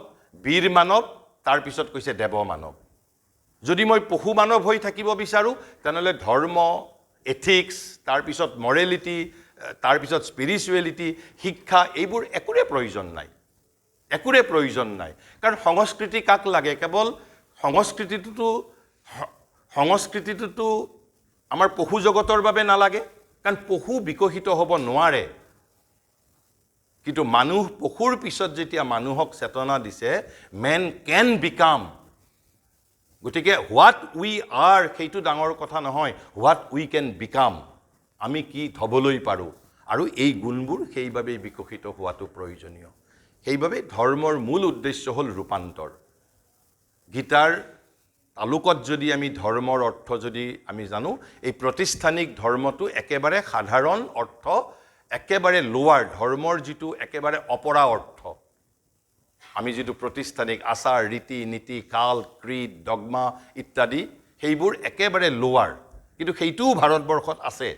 বীৰ মানৱ তাৰপিছত কৈছে দেৱ মানৱ যদি মই পশু মানৱ হৈ থাকিব বিচাৰোঁ তেনেহ'লে ধৰ্ম এথিক্স তাৰপিছত মৰেলিটি তাৰপিছত স্পিৰিচুৱেলিটি শিক্ষা এইবোৰ একোৰে প্ৰয়োজন নাই একোৰে প্ৰয়োজন নাই কাৰণ সংস্কৃতি কাক লাগে কেৱল সংস্কৃতিটোতো আমাৰ পশু জগতৰ বাবে নালাগে কাৰণ পশু বিকশিত হ'ব নোৱাৰে কিন্তু মানুহ পশুৰ পিছত যেতিয়া মানুহক চেতনা দিছে মেন কেন বিকাম গতিকে হোৱাট উই আৰ সেইটো ডাঙৰ কথা নহয় হোৱাট উই কেন বিকাম আমি কি হ'বলৈ পাৰোঁ আৰু এই গুণবোৰ সেইবাবেই বিকশিত হোৱাটো প্ৰয়োজনীয় সেইবাবে ধৰ্মৰ মূল উদ্দেশ্য হ'ল ৰূপান্তৰ গীতাৰ তালুকত যদি আমি ধৰ্মৰ অৰ্থ যদি আমি জানো এই প্ৰতিষ্ঠানিক ধৰ্মটো একেবাৰে সাধাৰণ অৰ্থ একেবাৰে লোৱাৰ ধৰ্মৰ যিটো একেবাৰে অপৰা অৰ্থ আমি যিটো প্ৰতিষ্ঠানিক আচাৰ ৰীতি নীতি কাল ক্ৰীড ডগমা ইত্যাদি সেইবোৰ একেবাৰে লোৱাৰ কিন্তু সেইটোও ভাৰতবৰ্ষত আছে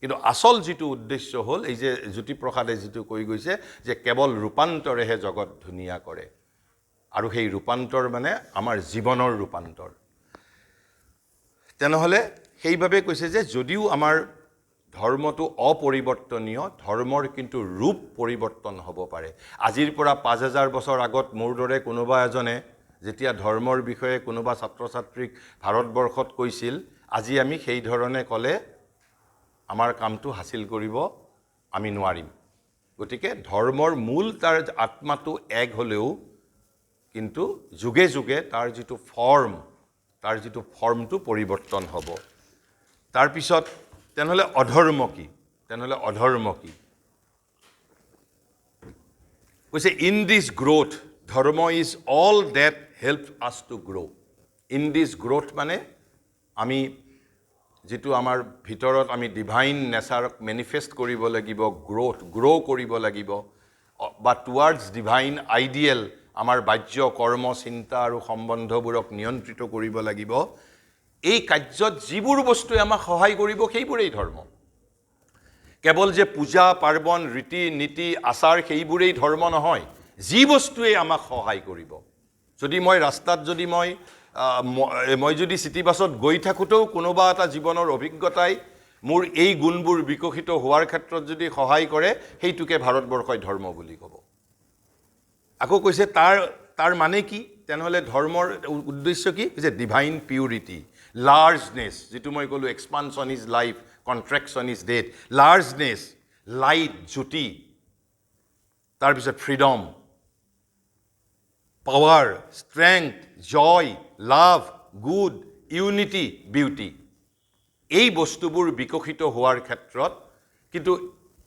কিন্তু আসল যিটো উদ্দেশ্য হ'ল এই যে জ্যোতিপ্ৰসাদে যিটো কৈ গৈছে যে কেৱল ৰূপান্তৰেহে জগত ধুনীয়া কৰে আৰু সেই ৰূপান্তৰ মানে আমাৰ জীৱনৰ ৰূপান্তৰ তেনেহ'লে সেইবাবে কৈছে যে যদিও আমাৰ ধৰ্মটো অপৰিৱৰ্তনীয় ধৰ্মৰ কিন্তু ৰূপ পৰিৱৰ্তন হ'ব পাৰে আজিৰ পৰা 5000 বছৰ আগত মোৰ দৰে কোনোবা এজনে যেতিয়া ধৰ্মৰ বিষয়ে কোনোবা ছাত্ৰ ছাত্ৰীক ভাৰতবৰ্ষত কৈছিল আজি আমি সেই ধৰণে ক'লে আমাৰ কামটো হাসিল কৰিব আমি নোৱাৰিম গতিকে ধৰ্মৰ মূল তাৰ আত্মাটো এক হ'লেও কিন্তু যুগে যুগে তাৰ যিটো ফৰ্মটো পৰিৱৰ্তন হ'ব তাৰপিছত তেনেহ'লে অধৰ্ম কি কৈছে in this growth dharma is all that help us to grow' in this growth মানে আমি যিটো আমাৰ ভিতৰত আমি ডিভাইন নেচাৰক মেনিফেষ্ট কৰিব লাগিব গ্ৰ' কৰিব লাগিব বা টুৱাৰ্ডছ ডিভাইন আইডিয়েল আমাৰ বাহ্য কৰ্ম চিন্তা আৰু সম্বন্ধবোৰক নিয়ন্ত্ৰিত কৰিব লাগিব এই কাৰ্যত যিবোৰ বস্তুৱে আমাক সহায় কৰিব সেইবোৰেই ধৰ্ম কেৱল যে পূজা পাৰ্বণ ৰীতি নীতি আচাৰ সেইবোৰেই ধৰ্ম নহয় যি বস্তুৱে আমাক সহায় কৰিব যদি মই ৰাস্তাত যদি মই যদি চিটি বাছত গৈ থাকোঁতেও কোনোবা এটা জীৱনৰ অভিজ্ঞতাই মোৰ এই গুণবোৰ বিকশিত হোৱাৰ ক্ষেত্ৰত যদি সহায় কৰে সেইটোকে ভাৰতবৰ্ষই ধৰ্ম বুলি ক'ব আকৌ কৈছে তাৰ মানে কি তেনেহ'লে ধৰ্মৰ উদ্দেশ্য কি যে ডিভাইন পিউৰিটি লাৰ্জনেছ যিটো মই ক'লোঁ expansion is life contraction is death largeness light জ্যোতি তাৰপিছত freedom power strength joy love good unity beauty এই বস্তুবোৰ বিকশিত হোৱাৰ ক্ষেত্ৰত কিন্তু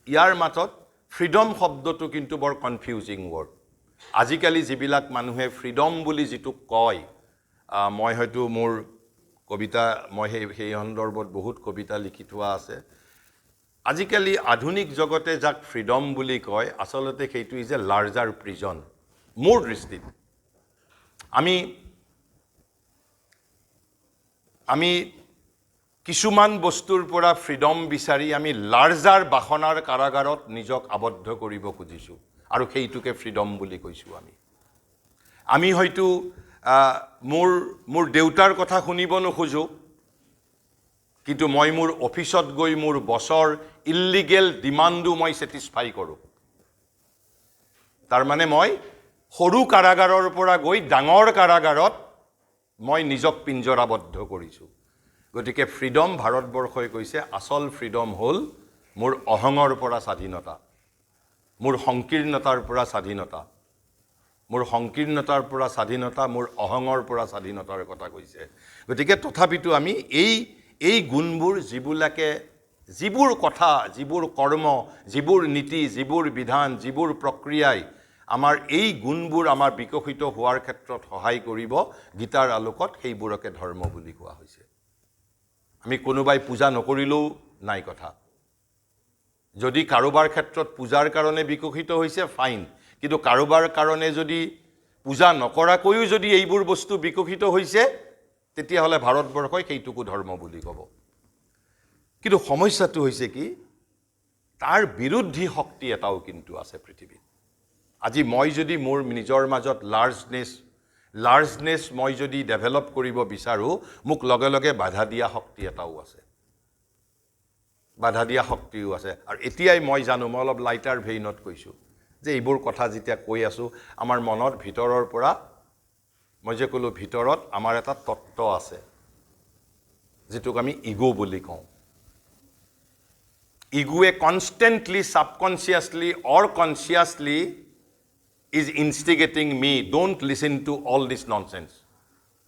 ইয়াৰ মাজত ফ্ৰীডম শব্দটো কিন্তু বৰ কনফিউজিং ৱৰ্ড আজিকালি যিবিলাক মানুহে ফ্ৰীডম বুলি যিটো কয় মই হয়তো মোৰ কবিতা মই সেই সন্দৰ্ভত বহুত কবিতা লিখি থোৱা আছে আজিকালি আধুনিক জগতে যাক ফ্ৰীডম বুলি কয় আচলতে সেইটো ইজ এ লাৰ্জাৰ প্ৰিজন মোৰ দৃষ্টিত আমি কিছুমান বস্তুৰ পৰা ফ্ৰীডম বিচাৰি আমি লাৰ্জাৰ বাসনাৰ কাৰাগাৰত নিজক আবদ্ধ কৰিব খুজিছোঁ আৰু সেইটোকে ফ্ৰীডম বুলি কৈছোঁ আমি হয়তো মোৰ দেউতাৰ কথা শুনিব নোখোজোঁ কিন্তু মই মোৰ অফিচত গৈ মোৰ বছৰ ইল্লিগেল ডিমাণ্ডো মই ছেটিছফাই কৰোঁ তাৰমানে মই সৰু কাৰাগাৰৰ পৰা গৈ ডাঙৰ কাৰাগাৰত মই নিজক পিঞ্জৰাবদ্ধ কৰিছোঁ গতিকে ফ্ৰীডম ভাৰতবৰ্ষই কৈছে আচল ফ্ৰীডম হ'ল মোৰ অহঙৰ পৰা স্বাধীনতা মোৰ সংকীৰ্ণতাৰ পৰা স্বাধীনতা মোৰ অহঙৰ পৰা স্বাধীনতাৰ কথা কৈছে গতিকে তথাপিতো আমি এই গুণবোৰ যিবোৰ কথা যিবোৰ কৰ্ম যিবোৰ নীতি যিবোৰ বিধান যিবোৰ প্ৰক্ৰিয়াই আমাৰ এই গুণবোৰ আমাৰ বিকশিত হোৱাৰ ক্ষেত্ৰত সহায় কৰিব গীতাৰ আলোকত সেইবোৰকে ধৰ্ম বুলি কোৱা হৈছে আমি কোনোবাই পূজা নকৰিলেও নাই কথা যদি কাৰোবাৰ ক্ষেত্ৰত পূজাৰ কাৰণে বিকশিত হৈছে ফাইন কিন্তু কাৰোবাৰ কাৰণে যদি পূজা নকৰাকৈও যদি এইবোৰ বস্তু বিকশিত হৈছে তেতিয়াহ'লে ভাৰতবৰ্ষই সেইটোকো ধৰ্ম বুলি ক'ব কিন্তু সমস্যাটো হৈছে কি তাৰ বিৰুদ্ধী শক্তি এটাও কিন্তু আছে পৃথিৱীত আজি মই যদি মোৰ নিজৰ মাজত লাৰ্জনেছ মই যদি ডেভেলপ কৰিব বিচাৰো মোক লগে লগে বাধা দিয়া শক্তি এটাও আছে বাধা দিয়া শক্তিও আছে আৰু এতিয়াই মই জানো মই অলপ লাইটাৰ ভেইনত কৈছো যে এইবোৰ কথা যেতিয়া কৈ আছো আমাৰ মনৰ ভিতৰৰ পৰা মই যে কলো ভিতৰত আমাৰ এটা তত্ত্ব আছে যেটোক আমি ইগো বুলি কওঁ ইগোৱে constantly subconsciously or consciously is instigating me don't listen to all this nonsense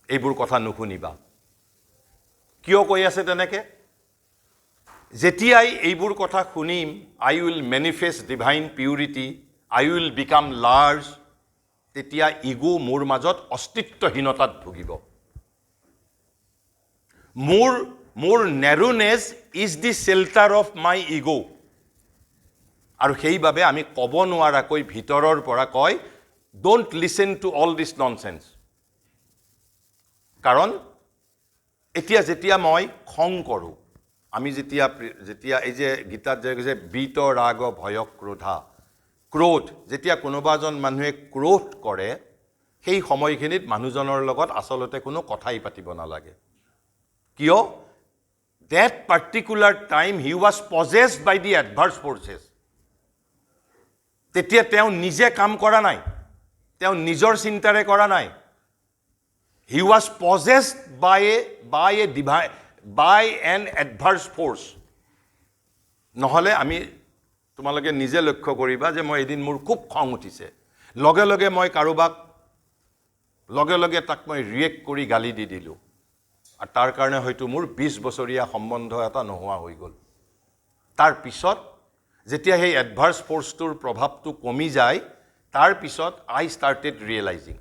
এইবোৰ কথা নুশুনিবা কিয় কৈ আছে তেনেকে যেতিয়াই এইবোৰ কথা শুনিম I will manifest divine purity I will become large তেতিয়া ইগো মোৰ মাজত অস্তিত্বহীনতাত ভুগিব মোৰ narrowness is the shelter of my ego আৰু সেইভাবে আমি ক'ব নোৱাৰাকৈ ভিতৰৰ পৰা কয় don't listen to all this nonsense কাৰণ এতিয়া যেতিয়া মই খং কৰো আমি যেতিয়া এই যে গীতাত যে কৈছে বিত ৰাগ ভয় ক্ৰোধ যেতিয়া কোনোবাজন মানুহে ক্ৰোধ কৰে সেই সময়খিনিত মানুহজনৰ লগত আসলতে কোনো কথাই পাতিব নালাগে কিয় that particular time he was possessed by the adverse forces তেতিয়া তেওঁ নিজে কাম কৰা নাই তেওঁ নিজৰ চিন্তাৰে কৰা নাই he was possessed by an adverse force নহলে আমি তোমালোকে নিজে লক্ষ্য কৰিবা যে মই এদিন মোৰ খুব খং উঠিছে লগে লগে মই কাৰোবাক লগে লগে তাক মই ৰিয়েক্ট কৰি গালি দি দিলো আৰু তাৰ কাৰণে হয়তো মোৰ 20 বছৰীয়া সম্বন্ধ এটা নোহোৱা হৈ গল তাৰ পিছত যেতিয়া সেই এডভাৰ্স ফৰ্সটোৰ প্ৰভাৱটো কমি যায় তাৰ পিছত I started realizing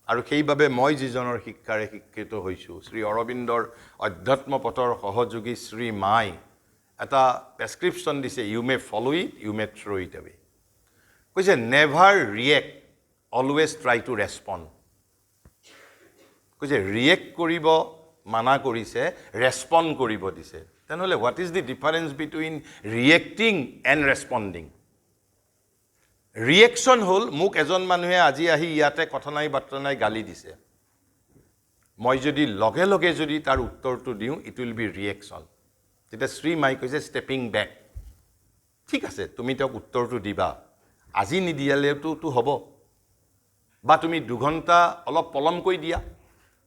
আৰু সেইভাবে মই যিজনৰ শিক্ষাৰে শিক্ষিত হৈছো শ্ৰী অৰবিন্দৰ অধ্যাত্ম পথৰ সহযোগী শ্ৰী মাই এটা প্ৰেসক্ৰিপচন দিছে you may follow it you may throw it away কৈছে never react always try to respond কৈছে ৰিয়েক্ট কৰিব মানা কৰিছে ৰেসপন্ড কৰিব দিছে তেনেহলে what is the difference between reacting and responding reaction হল মোক এজন মানুহে আজি আহি ইয়াতে কথা নাই বাৰ্তা নাই গালি দিছে মই যদি লগে লগে যদি তাৰ উত্তৰটো দিও it will be reaction যেটা শ্ৰী মাই কৈছে stepping back ঠিক আছে তুমি তেওঁক উত্তৰটো দিবা আজি নিদিয়ালেতো হ'ব বা তুমি 2 ঘণ্টা অলপ পলম কৰি দিয়া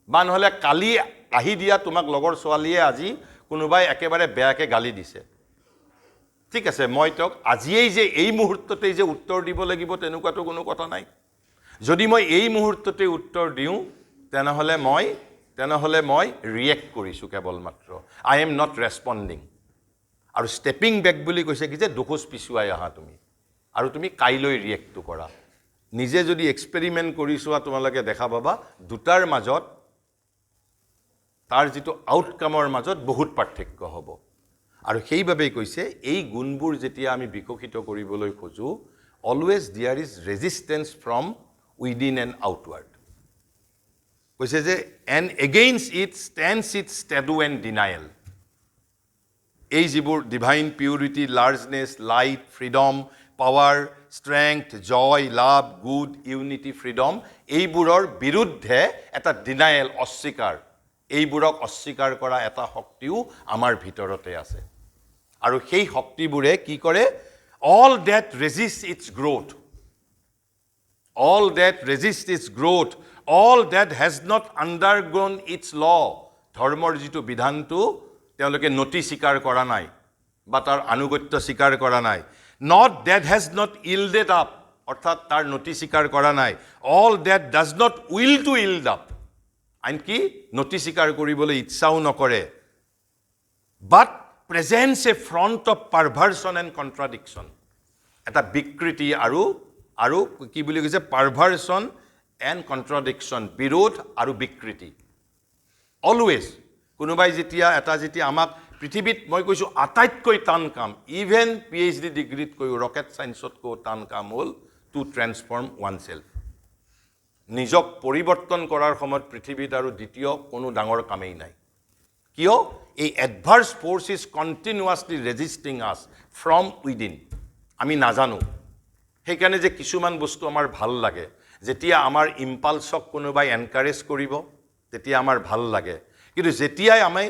বা নহলে কালি আহি দিয়া তোমাক লগৰ ছোৱালীয়ে আজি কোনোবাই একেবাৰে বেয়াকে গালি দিছে ঠিক আছে মই তেওঁক আজিয়েই যে এই মুহূৰ্ততেই যে উত্তৰ দিব লাগিব তেনেকুৱাটো কোনো কথা নাই যদি মই এই মুহূৰ্ততে উত্তৰ দিও তেনেহলে মই ৰিয়েক্ট কৰিছো কেৱল মাত্ৰ I am not responding আৰু stepping back বুলি কৈছে কি যে দুখোজ পিছুৱাই আহা তুমি আৰু তুমি কাইলৈ ৰিয়েক্টটো কৰা নিজে যদি এক্সপেৰিমেন্ট কৰিছোৱা তোমালোকে দেখা পাবা দুটাৰ মাজত তাৰ যিটো আউটকামৰ মাজত বহুত পাৰ্থক্য হ'ব আৰু সেইভাবেই কৈছে এই গুণবোৰ যেতিয়া আমি বিকশিত কৰিবলৈ খোজো always there is resistance from within and outward কৈছে যে and against it stands its shadow and denial এই যিবোৰ divine purity largeness light freedom power strength joy love good unity freedom এইবোৰৰ বিৰুদ্ধে এটা ডিনাইল অস্বীকাৰ এইবোৰক অস্বীকাৰ কৰা এটা শক্তিও আমাৰ ভিতৰতে আছে আৰু সেই শক্তিবোৰে কি কৰে all that resist its growth all that has not undergone its law ধৰ্মৰ যিটো বিধানটো তেওঁলোকে নতি স্বীকাৰ কৰা নাই বা তাৰ আনুগত্য স্বীকাৰ কৰা নাই not that has not yielded up অৰ্থাৎ তাৰ নতি স্বীকাৰ কৰা নাই all that does not will to yield up আনকি নতি স্বীকাৰ কৰিবলৈ ইচ্ছাও নকৰে but presents a front of perversion and contradiction এটা বিকৃতি আৰু কি বুলি কৈছে perversion and contradiction বিৰোধ আৰু বিকৃতি always কোনোবাই যেতিয়া আমাক পৃথিৱীত মই কৈছোঁ আটাইতকৈ টান কাম ইভেন PhD ডিগ্ৰীতকৈ ৰকেট ছায়েন্সতকৈ টান কাম হ'ল টু ট্ৰেন্সফৰ্ম ওৱান ছেল্ফ নিজক পৰিৱৰ্তন কৰাৰ সময়ত পৃথিৱীত আৰু দ্বিতীয় কোনো ডাঙৰ কামেই নাই কিয় এই এডভাৰ্ছ ফ'ৰ্চ ইজ কণ্টিনিউৱাছলি ৰেজিষ্টিং আছ ফ্ৰম উইদিন আমি নাজানো সেইকাৰণে যে কিছুমান বস্তু আমাৰ ভাল লাগে যেতিয়া আমাৰ ইম্পালছক কোনোবাই এনকাৰেজ কৰিব তেতিয়া আমাৰ ভাল লাগে কিন্তু যেতিয়াই আমি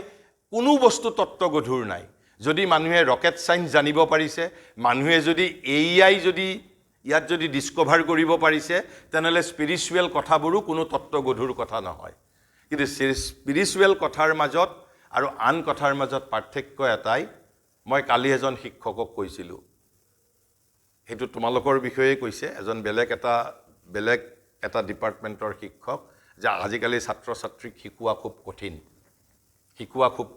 কোনো বস্তু তত্ত্বগধুৰ নাই যদি মানুহে ৰকেট ছায়েন্স জানিব পাৰিছে মানুহে যদি AI যদি ইয়াত যদি ডিস্কভাৰ কৰিব পাৰিছে তেনেহ'লে স্পিৰিচুৱেল কথাবোৰো কোনো তত্ত্বগধুৰ কথা নহয় কিন্তু স্পিৰিচুৱেল কথাৰ মাজত আৰু আন কথাৰ মাজত পাৰ্থক্য এটাই মই কালি এজন শিক্ষকক কৈছিলোঁ সেইটো তোমালোকৰ বিষয়ে কৈছে এজন বেলেগ এটা ডিপাৰ্টমেণ্টৰ শিক্ষক যে আজিকালি ছাত্ৰ ছাত্ৰীক শিকোৱা খুব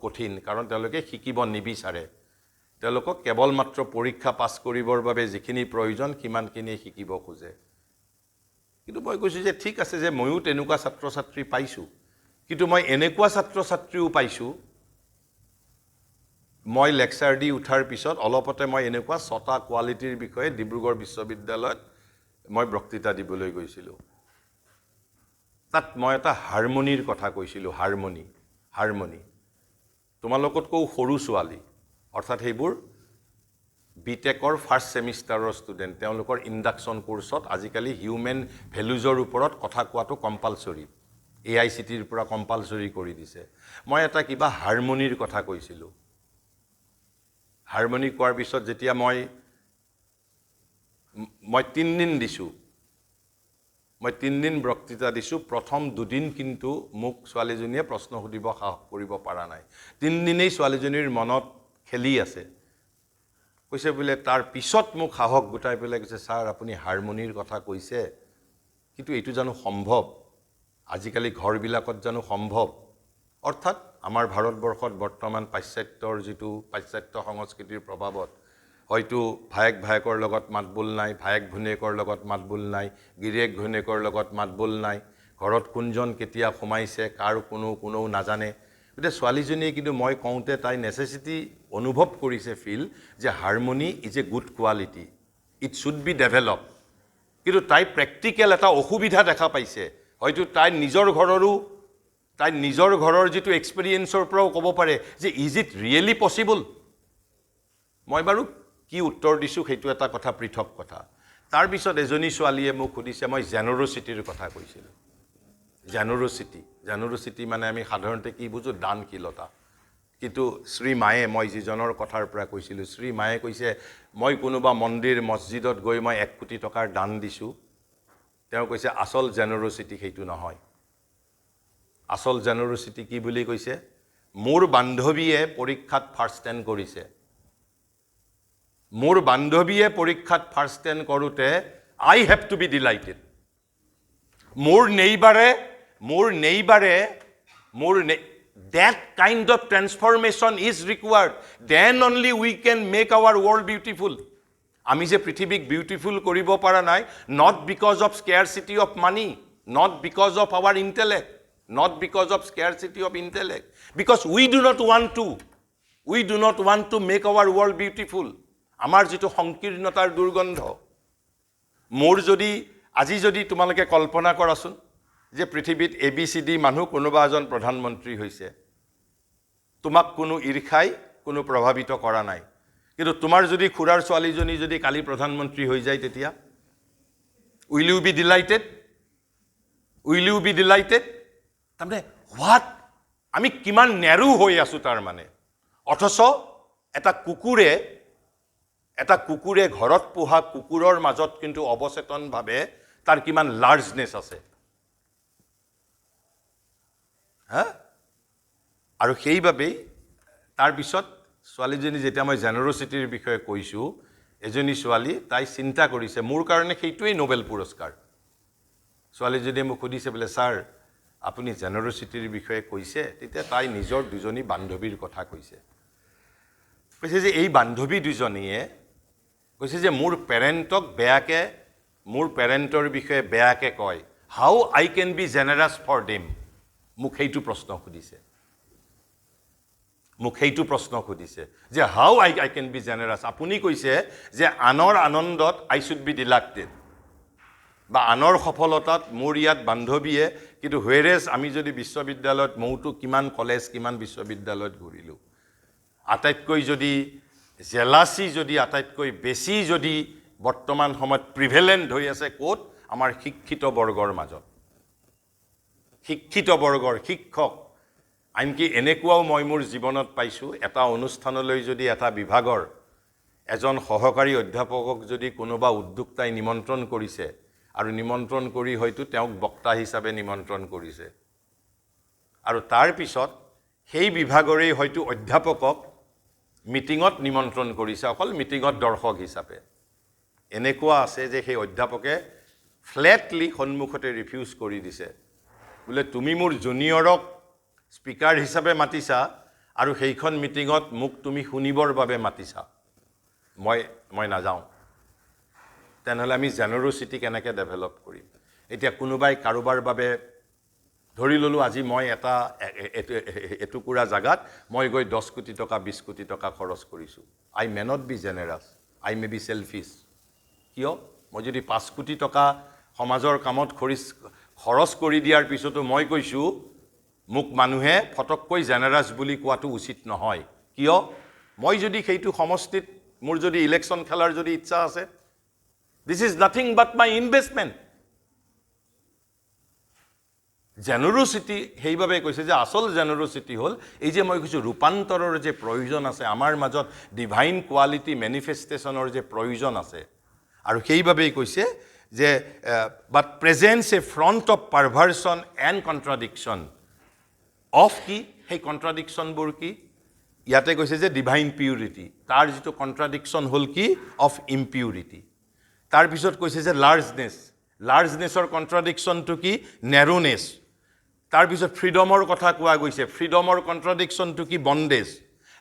কঠিন কাৰণ তেওঁলোকে শিকিব নিবিচাৰে তেওঁলোকক কেৱল মাত্ৰ পৰীক্ষা পাছ কৰিবৰ বাবে যিখিনি প্ৰয়োজন কিমানখিনি শিকিব খোজে কিন্তু মই কৈছোঁ যে ঠিক আছে যে ময়ো তেনেকুৱা ছাত্ৰ ছাত্ৰী পাইছোঁ কিন্তু মই এনেকুৱা ছাত্ৰ ছাত্ৰীও পাইছোঁ মই লেকচাৰ দি উঠাৰ পিছত অলপতে মই এনেকুৱা 6টা কোৱালিটিৰ বিষয়ে ডিব্ৰুগড় বিশ্ববিদ্যালয়ত মই বক্তৃতা দিবলৈ গৈছিলোঁ তাত মই এটা হাৰমনিৰ কথা কৈছিলোঁ হাৰমনি তোমালোকতকৈ সৰু ছোৱালী অৰ্থাৎ সেইবোৰ বিটেকৰ ফাৰ্ষ্ট ছেমিষ্টাৰৰ ষ্টুডেণ্ট তেওঁলোকৰ ইণ্ডাকশ্যন কোৰ্ছত আজিকালি হিউমেন ভেলুজৰ ওপৰত কথা কোৱাটো কম্পালচৰি AICTৰ পৰা কম্পালচৰি কৰি দিছে মই এটা কিবা হাৰমনিৰ কথা কৈছিলোঁ হাৰমনি কোৱাৰ পিছত যেতিয়া মই 3 দিন দিছোঁ মই 3 দিন বক্তৃতা দিছোঁ প্ৰথম 2 দিন কিন্তু মোক ছোৱালীজনীয়ে প্ৰশ্ন সুধিব সাহস কৰিব পৰা নাই 3 দিনেই ছোৱালীজনীৰ মনত খেলি আছে কৈছে বোলে তাৰ পিছত মোক সাহস গোটাই পেলাই কৈছে ছাৰ আপুনি হাৰমনিৰ কথা কৈছে কিন্তু এইটো জানো সম্ভৱ আজিকালি ঘৰবিলাকত জানো সম্ভৱ অৰ্থাৎ আমাৰ ভাৰতবৰ্ষত বৰ্তমান পাশ্চাত্য সংস্কৃতিৰ প্ৰভাৱত হয়তো ভায়েকৰ লগত মাতবোল নাই ভায়েক ভনীয়েকৰ লগত মাতবোল নাই গিৰিয়েক ঘৈণীয়েকৰ লগত মাতবোল নাই ঘৰত কোনজন কেতিয়া সোমাইছে কাৰ কোনেও নাজানে গতিকে ছোৱালীজনীয়ে কিন্তু মই কওঁতে তাই নেচেচিটি অনুভৱ কৰিছে ফিল যে harmony is a good quality it should be develop কিন্তু তাই প্ৰেক্টিকেল এটা অসুবিধা দেখা পাইছে হয়তো তাইৰ নিজৰ ঘৰৰ যিটো এক্সপেৰিয়েন্সৰ পৰাও ক'ব পাৰে যে ইজ ইট ৰিয়েলি পচিবল মই বাৰু কি উত্তৰ দিছোঁ সেইটো এটা কথা পৃথক কথা তাৰপিছত এজনী ছোৱালীয়ে মোক সুধিছে মই জেনেৰচিটিৰ কথা কৈছিলোঁ জেনেৰচিটি মানে আমি সাধাৰণতে কি বুজোঁ দানশীলতা কিন্তু শ্ৰী মায়ে মই যিজনৰ কথাৰ পৰা কৈছিলোঁ শ্ৰী মায়ে কৈছে মই কোনোবা মন্দিৰ মছজিদত গৈ মই 1 কোটি টকাৰ দান দিছোঁ তেওঁ কৈছে আচল জেনেৰচিটি সেইটো নহয় আচল জেনেৰচিটি কি বুলি কৈছে মোৰ বান্ধৱীয়ে পৰীক্ষাত ফাৰ্ষ্ট ৰেংক কৰিছে মোৰ বান্ধৱীয়ে পৰীক্ষাত ফাৰ্ষ্ট ৰেংক কৰোঁতে আই হেভ টু বি ডিলাইটেড মোৰ নেইবাৰে that kind of transformation is required then only we can make our world beautiful আমি যে পৃথিৱীক বিউটিফুল কৰিব পৰা নাই not because of scarcity of money not because of our intellect not because of scarcity of intellect because we do not want to make our world beautiful আমাৰ যেটো সংকীৰ্ণতাৰ দুৰ্গন্ধ মোৰ আজি যদি তোমালোকে কল্পনা কৰাচোন যে পৃথিৱীত ABCD মানুহ কোনোবা এজন প্ৰধানমন্ত্ৰী হৈছে তোমাক কোনো ঈৰ্ষাই কোনো প্ৰভাৱিত কৰা নাই কিন্তু তোমাৰ যদি খুৰাৰ ছোৱালীজনী যদি কালি প্ৰধানমন্ত্ৰী হৈ যায় তেতিয়া will you be delighted তাৰমানে হোৱাট আমি কিমান নেৰু হৈ আছো তাৰ মানে অথচ এটা কুকুৰে ঘৰত পোহা কুকুৰৰ মাজত কিন্তু অবচেতনভাৱে তাৰ কিমান লাৰ্জনেছ আছে আৰু সেইবাবেই তাৰপিছত ছোৱালীজনী যেতিয়া মই জেনেৰচিটিৰ বিষয়ে কৈছোঁ এজনী ছোৱালী তাই চিন্তা কৰিছে মোৰ কাৰণে সেইটোৱেই নোবেল পুৰস্কাৰ ছোৱালীজনীয়ে মোক সুধিছে বোলে ছাৰ আপুনি জেনেৰচিটিৰ বিষয়ে কৈছে তেতিয়া তাই নিজৰ দুজনী বান্ধৱীৰ কথা কৈছে যে এই বান্ধৱী দুজনীয়ে কৈছে যে মোৰ পেৰেণ্টৰ বিষয়ে বেয়াকে কয় how I can be generous for them মোক সেইটো প্ৰশ্ন সুধিছে মোক সেইটো প্ৰশ্ন সুধিছে যে হাউ আই কেন বি জেনাৰাছ আপুনি কৈছে যে আনৰ আনন্দত আই শুড বি ডিলাক্টেড বা আনৰ সফলতাত মোৰ ইয়াত বান্ধৱীয়ে কিন্তু হুৱেৰেজ আমি যদি বিশ্ববিদ্যালয়ত মৌতো কিমান কলেজ কিমান বিশ্ববিদ্যালয়ত ঘূৰিলোঁ আটাইতকৈ যদি জেলাচি যদি আটাইতকৈ বেছি যদি বৰ্তমান সময়ত প্ৰিভেলেণ্ট হৈ আছে ক'ত আমাৰ শিক্ষিত বৰ্গৰ মাজত শিক্ষিত বৰ্গৰ শিক্ষক আনকি এনেকুৱাও মই মোৰ জীৱনত পাইছোঁ এটা অনুষ্ঠানলৈ যদি এটা বিভাগৰ এজন সহকাৰী অধ্যাপকক যদি কোনোবা উদ্যোক্তাই নিমন্ত্ৰণ কৰিছে আৰু নিমন্ত্ৰণ কৰি হয়তো তেওঁক বক্তা হিচাপে নিমন্ত্ৰণ কৰিছে আৰু তাৰ পিছত সেই বিভাগৰেই হয়তো অধ্যাপকক মিটিঙত নিমন্ত্ৰণ কৰিছে অকল মিটিঙত দৰ্শক হিচাপে এনেকুৱা আছে যে সেই অধ্যাপকে ফ্লেটলি সন্মুখতে ৰিফিউজ কৰি দিছে বোলে তুমি মোৰ জুনিয়ৰক স্পিকাৰ হিচাপে মাতিছা আৰু সেইখন মিটিঙত মোক তুমি শুনিবৰ বাবে মাতিছা মই নাযাওঁ তেনেহ'লে আমি জেনাৰচিটি কেনেকৈ ডেভেলপ কৰিম এতিয়া কোনোবাই কাৰোবাৰ বাবে ধৰি ল'লোঁ আজি মই এটা এটুকুৰা জাগাত মই গৈ 10 কোটি টকা 20 কোটি টকা খৰচ কৰিছোঁ I may not be generous I may be selfish কিয় মই যদি 5 কোটি টকা সমাজৰ কামত খৰচ কৰি দিয়াৰ পিছতো মই কৈছোঁ মোক মানুহে ফটককৈ জেনাৰাছ বুলি কোৱাটো উচিত নহয় কিয় মই যদি সেইটো সমষ্টিত মোৰ যদি ইলেকশ্যন খেলাৰ যদি ইচ্ছা আছে this is nothing but my investment generosity সেইবাবে কৈছে যে আচল জেনাৰচিটি হ'ল এই যে মই কৈছোঁ ৰূপান্তৰৰ যে প্ৰয়োজন আছে আমাৰ মাজত ডিভাইন কোৱালিটি মেনিফেষ্টেশ্যনৰ যে প্ৰয়োজন আছে আৰু সেইবাবেই কৈছে যে but presence a front of perversion and contradiction of কি সেই কণ্ট্ৰাডিকশ্যনবোৰ কি ইয়াতে কৈছে যে ডিভাইন পিউৰিটি তাৰ যিটো কণ্ট্ৰাডিকশ্যন হ'ল কি অফ ইম্পিউৰিটি তাৰপিছত কৈছে যে লাৰ্জনেছৰ কণ্ট্ৰাডিকশ্যনটো কি নেৰোনেছ তাৰপিছত ফ্ৰীডমৰ কথা কোৱা গৈছে ফ্ৰীডমৰ কণ্ট্ৰাডিকশ্যনটো কি বণ্ডেজ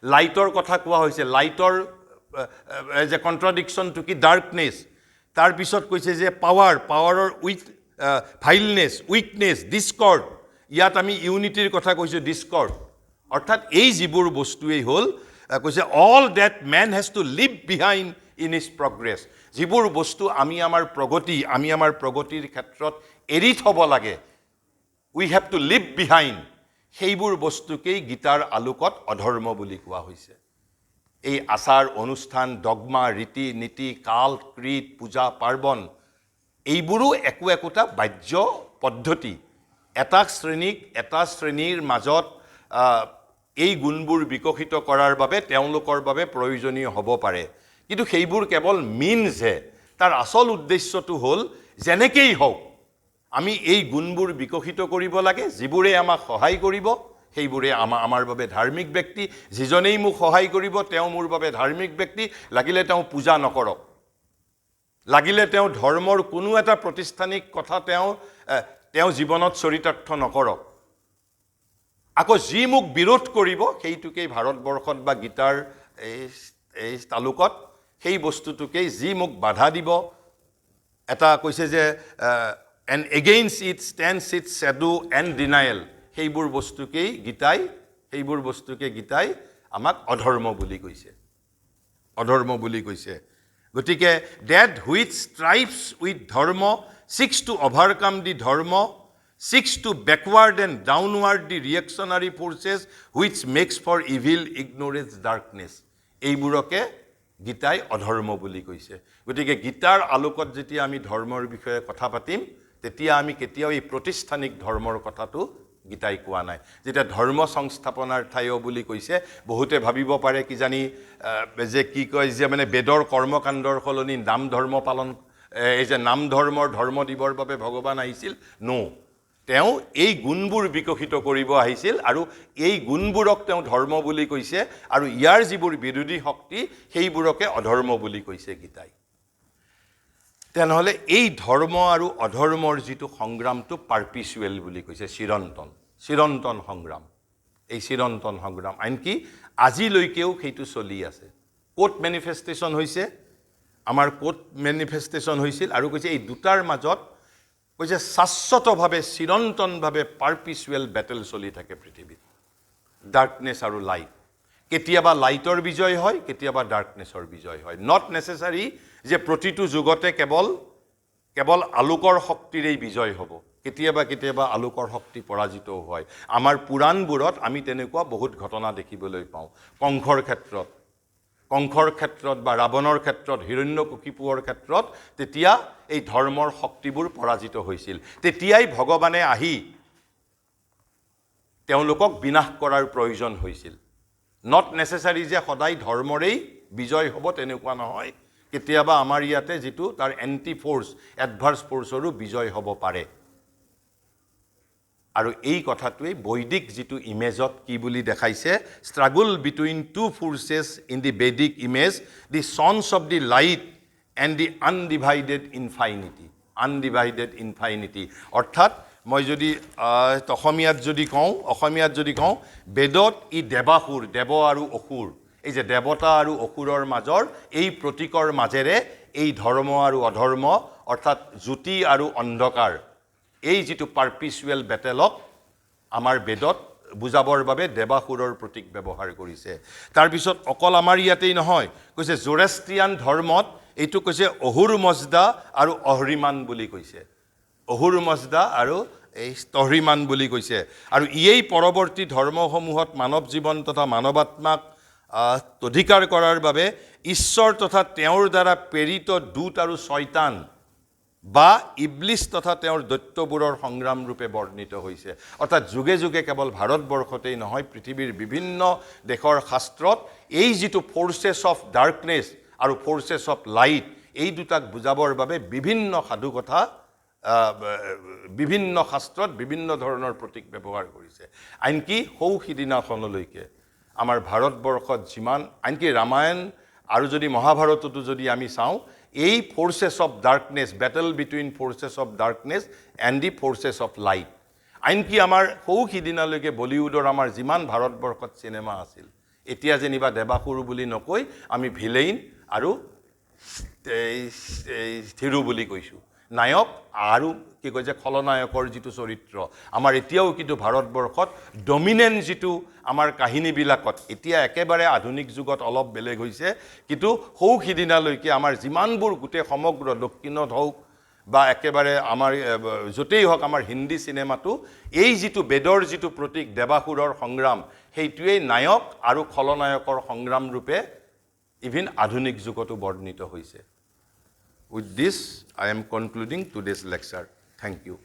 লাইটৰ কথা কোৱা হৈছে লাইটৰ যে কণ্ট্ৰাডিকশ্যনটো কি ডাৰ্কনেছ তাৰপিছত কৈছে যে পাৱাৰৰ ভাইলনেছ উইকনেছ ডিসকৰ্ড ইয়াত আমি ইউনিটিৰ কথা কৈছোঁ ডিসকৰ্ড অৰ্থাৎ এই যিবোৰ বস্তুৱেই হ'ল কৈছে all that man has to leave behind in his progress যিবোৰ বস্তু আমি আমাৰ প্ৰগতিৰ ক্ষেত্ৰত এৰি থ'ব লাগে we have to leave behind সেইবোৰ বস্তুকেই গীতাৰ আলোকত অধৰ্ম বুলি কোৱা হৈছে এই আচাৰ অনুষ্ঠান ডগমা ৰীতি নীতি কাল ক্ৰীড় পূজা পাৰ্বণ এইবোৰো একোটা বাহ্য পদ্ধতি এটা শ্ৰেণীৰ মাজত এই গুণবোৰ বিকশিত কৰাৰ বাবে তেওঁলোকৰ বাবে প্ৰয়োজনীয় হ'ব পাৰে কিন্তু সেইবোৰ কেৱল মিনছহে তাৰ আচল উদ্দেশ্যটো হ'ল যেনেকেই হওক আমি এই গুণবোৰ বিকশিত কৰিব লাগে যিবোৰে আমাক সহায় কৰিব সেইবোৰে আমাৰ বাবে ধাৰ্মিক ব্যক্তি যিজনেই মোক সহায় কৰিব তেওঁ মোৰ বাবে ধাৰ্মিক ব্যক্তি লাগিলে তেওঁ পূজা নকৰক লাগিলে তেওঁ ধৰ্মৰ কোনো এটা প্ৰতিষ্ঠানিক কথা তেওঁ জীৱনত চৰিতাৰ্থ নকৰক আকৌ যি মোক বিৰোধ কৰিব সেইটোকেই ভাৰতবৰ্ষত বা গীতাৰ এই তালুকত সেই বস্তুটোকেই যি মোক বাধা দিব এটা কৈছে যে and against it stands it shadow and denial সেইবোৰ বস্তুকে গীতাই আমাক অধৰ্ম বুলি কৈছে গতিকে ডেট হুইচ ষ্ট্ৰাইভছ উইথ ধৰ্ম ছিক্স টু অভাৰকাম দি ধৰ্ম seeks to backward and downward the reactionary forces which makes for evil ignorance darkness এইবোৰকে গীতাই অধৰ্ম বুলি কৈছে গতিকে গীতাৰ আলোকত যেতিয়া আমি ধৰ্মৰ বিষয়ে কথা পাতিম তেতিয়া আমি কেতিয়াও এই প্ৰতিষ্ঠানিক ধৰ্মৰ কথাটো গীতাই কোৱা নাই যেতিয়া ধৰ্ম সংস্থাপনাৰ ঠাইও বুলি কৈছে বহুতে ভাবিব পাৰে কি জানি যে কি কয় যে মানে বেদৰ কৰ্মকাণ্ডৰ সলনি নাম ধৰ্ম পালন এই যে নাম ধৰ্ম দিবৰ বাবে ভগৱান আহিছিল নো তেওঁ এই গুণবোৰ বিকশিত কৰিব আহিছিল আৰু এই গুণবোৰক তেওঁ ধৰ্ম বুলি কৈছে আৰু ইয়াৰ যিবোৰ বিৰোধী শক্তি সেইবোৰকে অধৰ্ম বুলি কৈছে গীতাই তেনেহ'লে এই ধৰ্ম আৰু অধৰ্মৰ যিটো সংগ্ৰামটো পাৰ্পিচুৱেল বুলি কৈছে চিৰন্তন সংগ্ৰাম আনকি আজিলৈকেও সেইটো চলি আছে ক'ত মেনিফেষ্টেশ্যন হৈছে আমাৰ ক'ত মেনিফেষ্টেশ্যন হৈছিল আৰু কৈছে এই দুটাৰ মাজত কৈছে শাশ্বতভাৱে চিৰন্তনভাৱে পাৰ্পিচুৱেল বেটেল চলি থাকে পৃথিৱীত ডাৰ্কনেছ আৰু লাইট কেতিয়াবা লাইটৰ বিজয় হয়, কেতিয়াবা ডাৰ্কনেছৰ বিজয় হয়। নট নেচেচাৰী যে প্ৰতিটো যুগতে কেৱল আলোকৰ শক্তিৰেই বিজয় হ'ব। কেতিয়াবা কেতিয়াবা আলোকৰ শক্তি পৰাজিতও হয়। আমাৰ পুৰাণবোৰত আমি তেনেকুৱা বহুত ঘটনা দেখিবলৈ পাওঁ। কংসৰ ক্ষেত্ৰত বা ৰাৱণৰ ক্ষেত্ৰত, হিৰণ্যকশিপুৰ ক্ষেত্ৰত তেতিয়া এই ধৰ্মৰ শক্তিবোৰ পৰাজিত হৈছিল। তেতিয়াই ভগৱানে আহি তেওঁলোকক বিনাশ কৰাৰ প্ৰয়োজন হৈছিল। নট নেচেচাৰী যে সদায় ধৰ্মৰেই বিজয় হ'ব তেনেকুৱা নহয়। কেতিয়াবা আমাৰ ইয়াতে যিটো তাৰ এণ্টি ফ'ৰ্চ, এডভাৰ্ছ ফ'ৰ্চৰো বিজয় হ'ব পাৰে। আৰু এই কথাটোৱে বৈদিক যিটো ইমেজত কি বুলি দেখাইছে, struggle between two forces in the Vedic image, the sons of the light and the undivided infinity. অৰ্থাৎ মই যদি অসমীয়াত যদি কওঁ বেদত ই দেৱাসুৰ, দেৱ আৰু অসুৰ, এই যে দেৱতা আৰু অসুৰৰ মাজৰ এই প্ৰতীকৰ মাজেৰে এই ধৰ্ম আৰু অধৰ্ম অৰ্থাৎ জ্যোতি আৰু অন্ধকাৰ, এই যিটো পাৰ্পিচুৱেল বেটেলক আমাৰ বেদত বুজাবৰ বাবে দেৱাসুৰৰ প্ৰতীক ব্যৱহাৰ কৰিছে। তাৰপিছত অকল আমাৰ ইয়াতেই নহয়, কৈছে জোৰেষ্ট্ৰিয়ান ধৰ্মত এইটো কৈছে অহুৰ মজদা আৰু অহৰিমান বুলি কৈছে। অহুৰ মজদা আৰু এই তহৰিমান বুলি কৈছে। আৰু ইয়েই পৰৱৰ্তী ধৰ্মসমূহত মানৱ জীৱন তথা মানৱাত্মাক অধিকাৰ কৰাৰ বাবে ঈশ্বৰ তথা তেওঁৰ দ্বাৰা প্ৰেৰিত দূত আৰু শয়তান বা ইবলিছ তথা তেওঁৰ দৈত্যবোৰৰ সংগ্ৰাম ৰূপে বৰ্ণিত হৈছে। অৰ্থাৎ যুগে যুগে কেৱল ভাৰতবৰ্ষতেই নহয়, পৃথিৱীৰ বিভিন্ন দেশৰ শাস্ত্ৰত এই যিটো ফ'ৰ্চেছ অফ ডাৰ্কনেছ আৰু ফ'ৰ্চেছ অফ লাইট, এই দুটাক বুজাবৰ বাবে বিভিন্ন সাধুকথা, বিভিন্ন শাস্ত্ৰত বিভিন্ন ধৰণৰ প্ৰতীক ব্যৱহাৰ কৰিছে। আনকি সিদিনাখনলৈকে আমাৰ ভাৰতবৰ্ষত যিমান, আনকি ৰামায়ণ আৰু যদি মহাভাৰততো যদি আমি চাওঁ, এই forces of darkness, battle between forces of darkness and the forces of light. আনকি আমাৰ সিদিনালৈকে বলিউডৰ আমাৰ যিমান ভাৰতবৰ্ষত চিনেমা আছিল, এতিয়া যেনিবা দেৱাসুৰ বুলি নকৈ আমি ভিলেইন আৰু থিৰু বুলি কৈছোঁ। নায়ক আৰু কি কয় যে খলনায়কৰ যিটো চৰিত্ৰ আমাৰ এতিয়াও কিন্তু ভাৰতবৰ্ষত ডমিনেণ্ট যিটো আমাৰ কাহিনীবিলাকত, এতিয়া একেবাৰে আধুনিক যুগত অলপ বেলেগ হৈছে, কিন্তু সিদিনালৈকে আমাৰ যিমানবোৰ গোটেই সমগ্ৰ দক্ষিণত হওক বা একেবাৰে আমাৰ য'তেই হওক আমাৰ হিন্দী চিনেমাটো এই যিটো বেদৰ যিটো প্ৰতীক দেৱাসুৰৰ সংগ্ৰাম, সেইটোৱেই নায়ক আৰু খলনায়কৰ সংগ্ৰাম ৰূপে ইভিন আধুনিক যুগতো বৰ্ণিত হৈছে। With this, I am concluding today's lecture. Thank you.